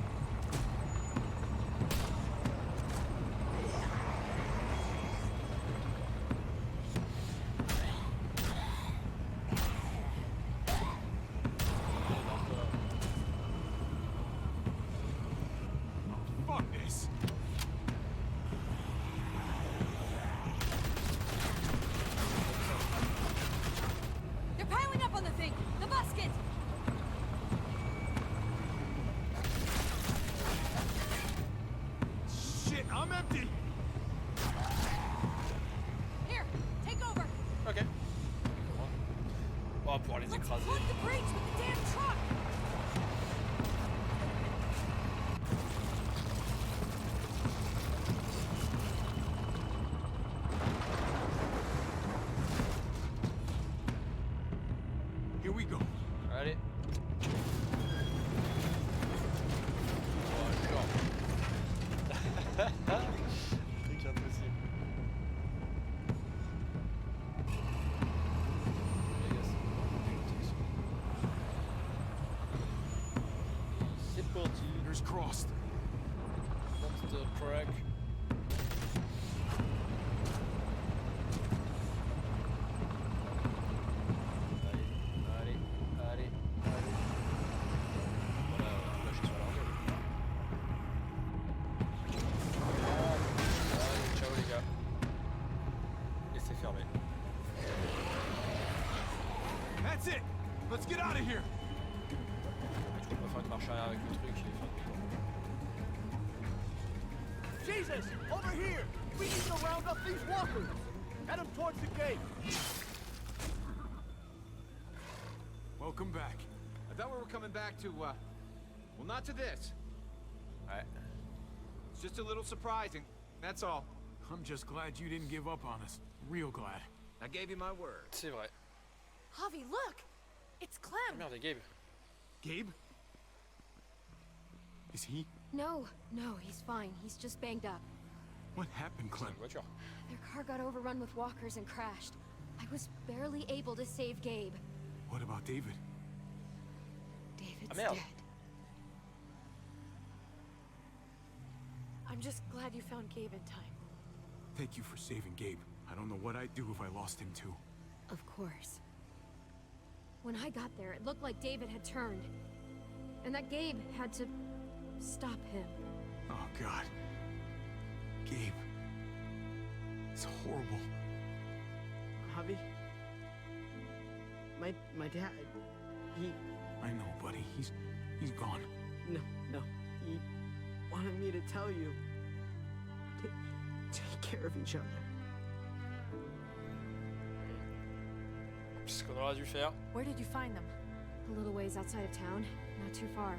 Fuck this. Let's écrasé. flood the bridge with the damn truck! Here we go. Allez. Bonjour. Truc impossible. C'est parti. Fingers crossed. Monster truck. Allez, allez, allez, allez. Voilà, là je suis sur l'arrière. Allez, ciao les gars. Et c'est fermé. That's it. Let's get out of here. Je peux pas faire une marche arrière avec le truc et faire demi-tour. Jesus! Over here! We need to round up these walkers! Head them towards the gate! Welcome back. I thought we were coming back to, well, not to this. Ouais. It's just a little surprising, that's all. I'm just glad you didn't give up on us. Real glad. I gave you my word. C'est vrai. Javi, look! It's Oh, Clem! merde, Gabe. Gabe? Is he? No, he's fine. He's just banged up. What happened, C'est Clem? une voiture. Their car got overrun with walkers and crashed. I was barely able to save Gabe. What about David? David's Ah, merde. dead. I'm just glad you found Gabe in time. Thank you for saving Gabe. I don't know what I'd do if I lost him too. Of course. When I got there, it looked like David had turned. And that Gabe had to stop him. Oh, God. Gabe. It's horrible. Javi? My dad, he... I know, buddy. He's gone. No. He wanted me to tell you. Take care of each other. C'est ce qu'on aurait dû faire. Where did you find them? A little ways outside of town, not too far.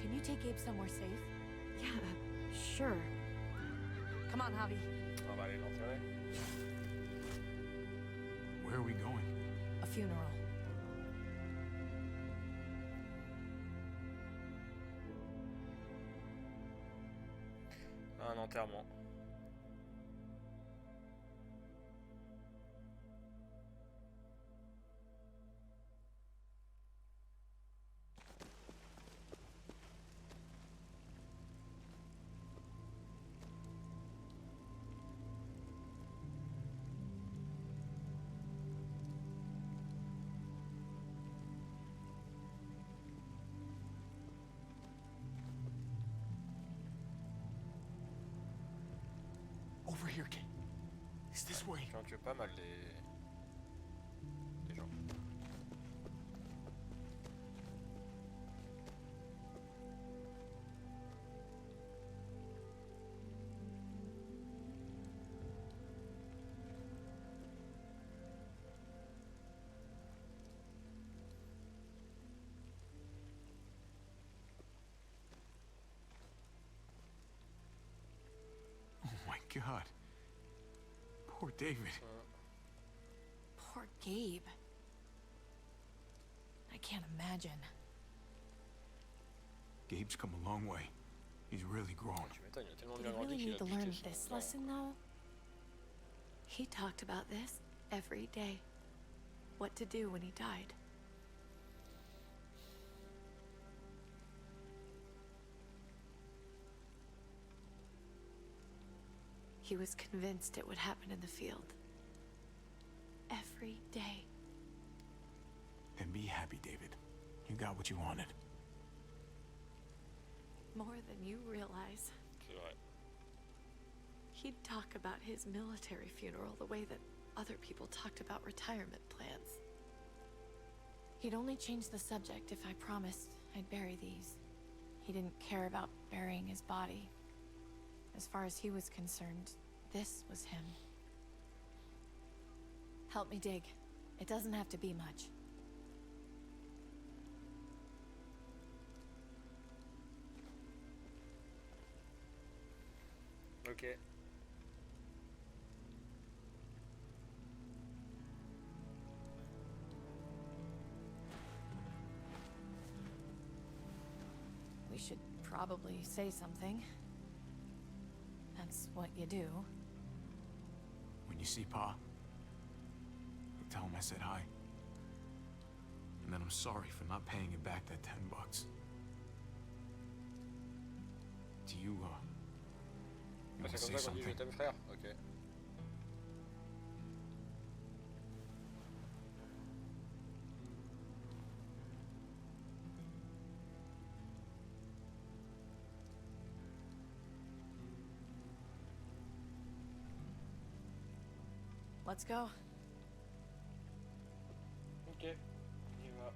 Can you take Gabe somewhere safe? Yeah, sure. Come on, Javi. On va aller l'enterrer. Where are we going? A funeral. Un enterrement. Over here, kid. It's this way. J'en tue pas mal des gens. Oh my God. Poor David. Poor Gabe. I can't imagine. Gabe's come a long way. He's really grown. Tu m'étonnes, il a tellement Did bien he grandi really qu'il need a to piqué learn son this nom. lesson, though? He talked about this every day. What to do when he died. He was convinced it would happen in the field. Every day. Then be happy, David. You got what you wanted. More than you realize. C'est vrai. He'd talk about his military funeral the way that other people talked about retirement plans. He'd only change the subject if I promised I'd bury these. He didn't care about burying his body. As far as he was concerned, this was him. Help me dig. It doesn't have to be much. ok. We should probably say something. That's what you do. When you see Pa, tell him I said hi. And then I'm sorry for not paying you back that $10. Do you, you want to C'est say comme ça qu'on dit je something? t'aime frère. Ok. Let's go. Ok, on y va.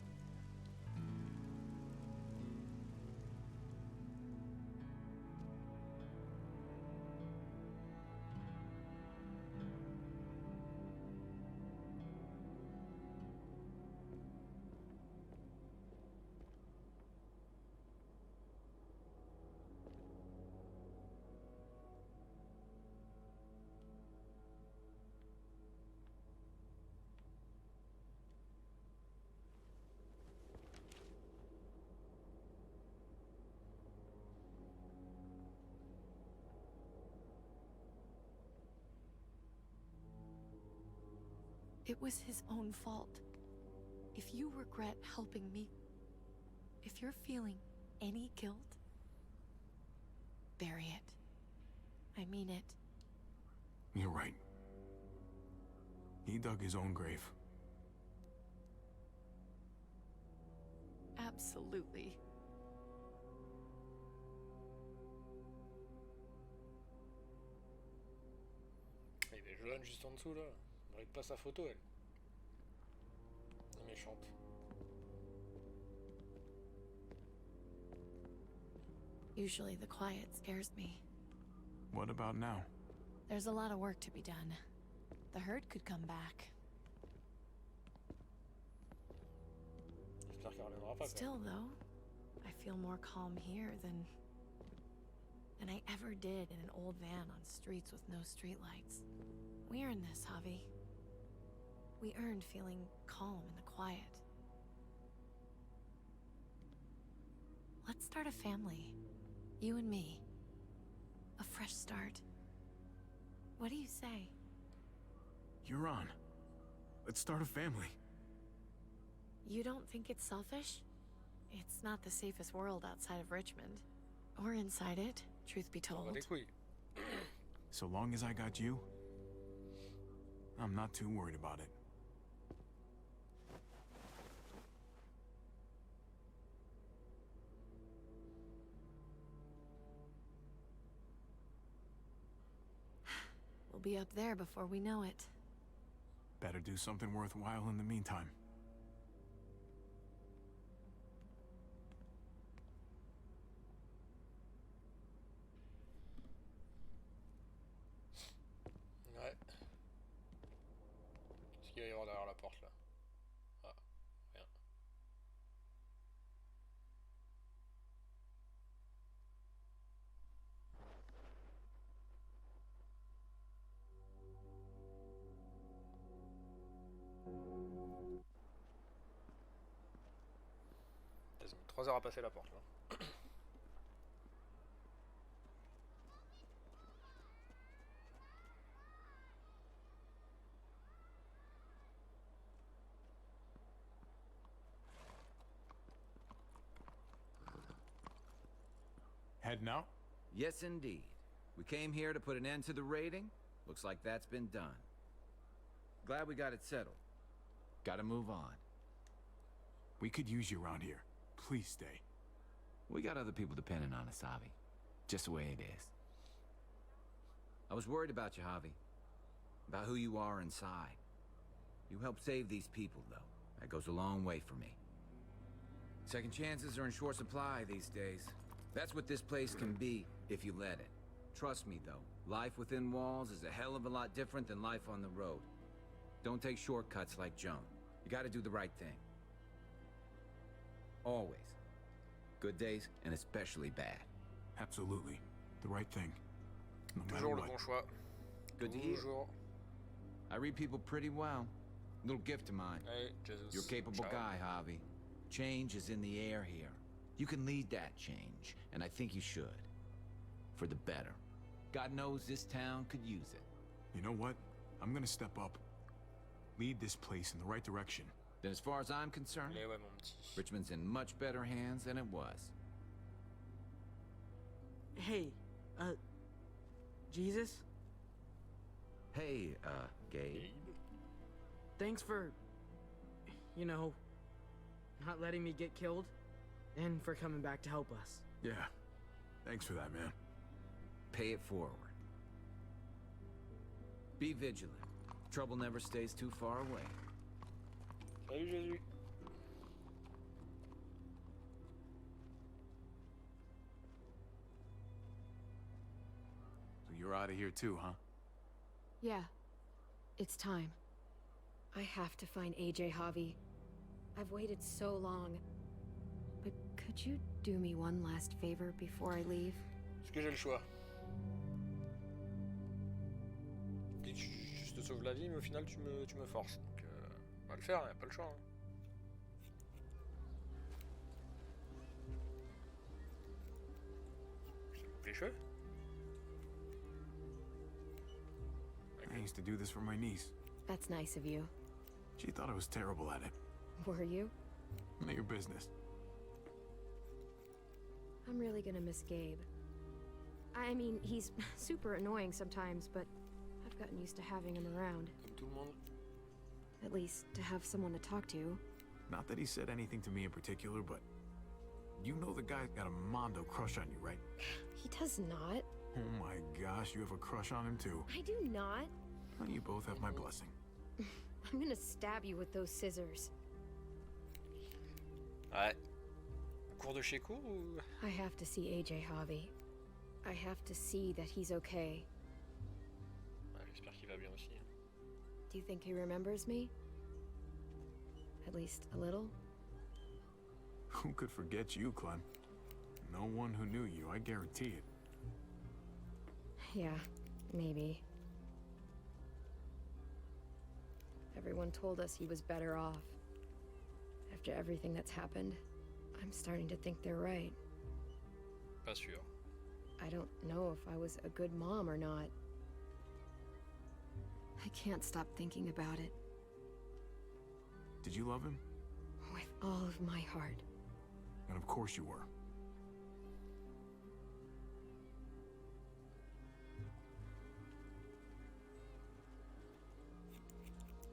It was his own fault. If you regret helping me, if you're feeling any guilt, bury it. I mean it. You're right. He dug his own grave. Absolutely. Il est jeune juste en dessous là. On dirait pas sa photo elle. Méchante. Usually the quiet scares me. What about now? There's a lot of work to be done. The herd could come back. J'espère qu'elle reviendra pas. Still though, I feel more calm here than I ever did in an old van on streets with no streetlights. We earned this, Javi. We earned feeling calm in the quiet. Let's start a family. You and me. A fresh start. What do you say? You're on. Let's start a family. You don't think it's selfish? It's not the safest world outside of Richmond. Or inside it, truth be told. So long as I got you, I'm not too worried about it. We'll be up there before we know it. Better do something worthwhile in the meantime. Ouais. Qu'est-ce qu'il va y avoir derrière la porte là? Ah, rien. Ça met 3 heures à passer la porte là. Heading out? Yes, indeed. We came here to put an end to the raiding. Looks like that's been done. Glad we got it settled. Gotta move on. We could use you around here. Please stay. We got other people depending on us, Javi. Just the way it is. I was worried about you, Javi. About who you are inside. You helped save these people, though. That goes a long way for me. Second chances are in short supply these days. That's what this place can be, if you let it. Trust me, though. Life within walls is a hell of a lot different than life on the road. Don't take shortcuts like Joan. You gotta do the right thing. Always. Good days, and especially bad. Absolutely. The right thing. No matter Toujours le what. bon choix. Good to hear. Toujours. I read people pretty well. Little gift of mine. Hey, Jesus. You're a capable Ciao. guy, Javi. Change is in the air here. You can lead that change, and I think you should. For the better. God knows this town could use it. You know what? I'm gonna step up. Lead this place in the right direction. Then as far as I'm concerned, Mais ouais, mon petit. Richmond's in much better hands than it was. Hey, Jesus? Hey, Gabe. Thanks for, you know, not letting me get killed, and for coming back to help us. Yeah. Thanks for that, man. Pay it forward. Be vigilant. Trouble never stays too far away. Salut Jésus. So you're out of here too, huh? Yeah. It's time. I have to find AJ, Javi. I've waited so long. But could you do me one last favor before I leave? Est-ce que j'ai le choix? Je te sauve la vie, mais au final tu me forces. Donc on va le faire, y a pas le choix. Hein. Je te coupe les cheveux? I used to do this for my niece. That's nice of you. She thought I was terrible at it. Were you? None of your business. I'm really gonna miss Gabe. I mean, he's super annoying sometimes, but I've gotten used to having him around. Comme tout le monde. At least to have someone to talk to. Not that he said anything to me in particular, but you know the guy's got a Mondo crush on you, right? He does not. Oh my gosh, you have a crush on him too. I do not. Well, you both have my blessing. I'm gonna stab you with those scissors. Ouais. Cours de chez cours ou... I have to see AJ, Javi. I have to see that he's okay. Ouais, j'espère qu'il va bien aussi. Do you think he remembers me? At least a little? Who could forget you, Clem? No one who knew you, I guarantee it. Yeah, maybe. Everyone told us he was better off. After everything that's happened, I'm starting to think they're right. Pas sûr. I don't know if I was a good mom or not. I can't stop thinking about it. Did you love him? With all of my heart. And of course you were.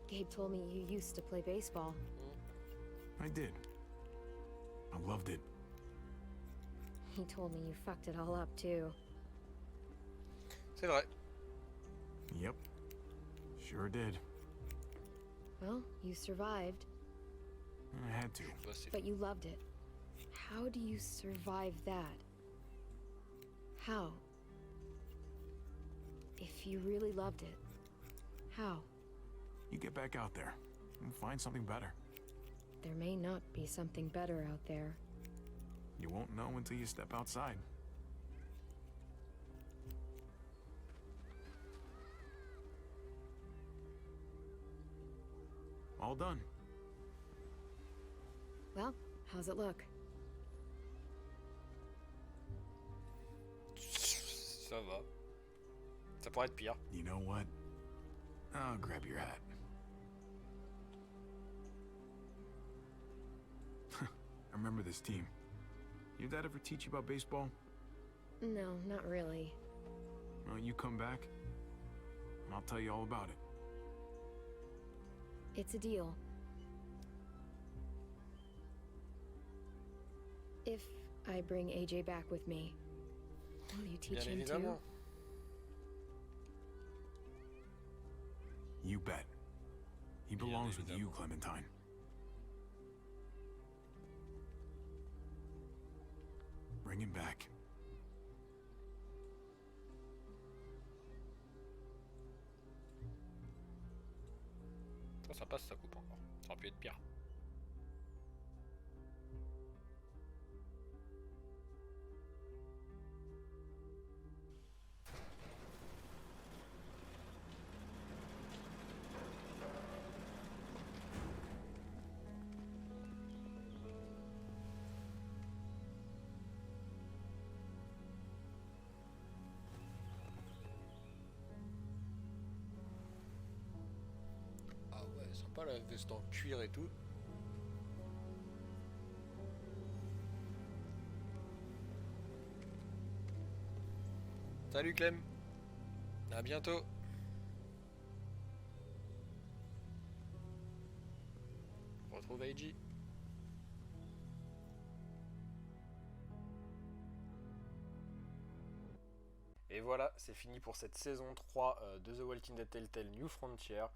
Gabe told me you used to play baseball. I did. I loved it. He told me you fucked it all up, too. C'est vrai. Yep. Sure did. Well, you survived. I had to. But you loved it. How do you survive that? How? If you really loved it, how? You get back out there and find something better. There may not be something better out there. You won't know until you step outside. All done. Well, how's it look? Ça va. Ça pourrait être pire. You know what? I'll grab your hat. I remember this team. Your dad ever teach you about baseball? No, not really. Well, you come back, and I'll tell you all about it. It's a deal. If I bring AJ back with me, will you teach Bien him too? évidemment. You bet. He belongs with you, Clementine. Bring him back. Ça passe, ça coupe encore. Ça aurait pu être pire. sympa la veste en cuir et tout. Salut Clem, à bientôt. On retrouve Eiji. Et voilà, c'est fini pour cette saison 3 de The Walking Dead Telltale New Frontier.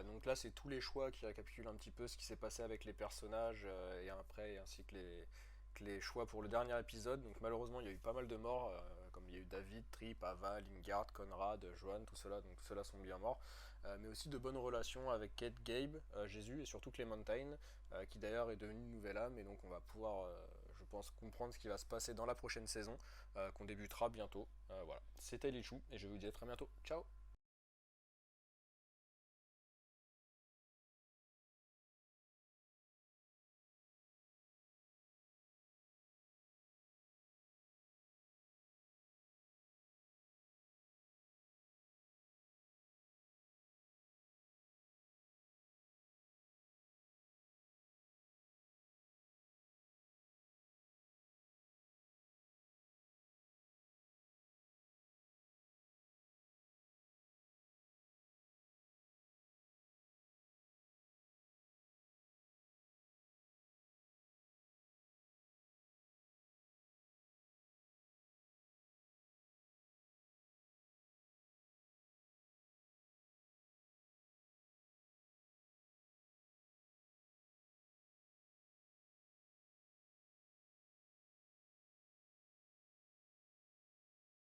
Donc là, c'est tous les choix qui récapitulent un petit peu ce qui s'est passé avec les personnages et après, ainsi que les choix pour le dernier épisode. Donc malheureusement, il y a eu pas mal de morts, comme il y a eu David, Tripp, Ava, Lingard, Conrad, Joan, tout cela. Donc ceux-là sont bien morts. Mais aussi de bonnes relations avec Kate, Gabe, Jésus et surtout Clementine, qui d'ailleurs est devenue une nouvelle âme. Et donc on va pouvoir, je pense, comprendre ce qui va se passer dans la prochaine saison, qu'on débutera bientôt. Voilà, c'était Lichou et je vous dis à très bientôt. Ciao.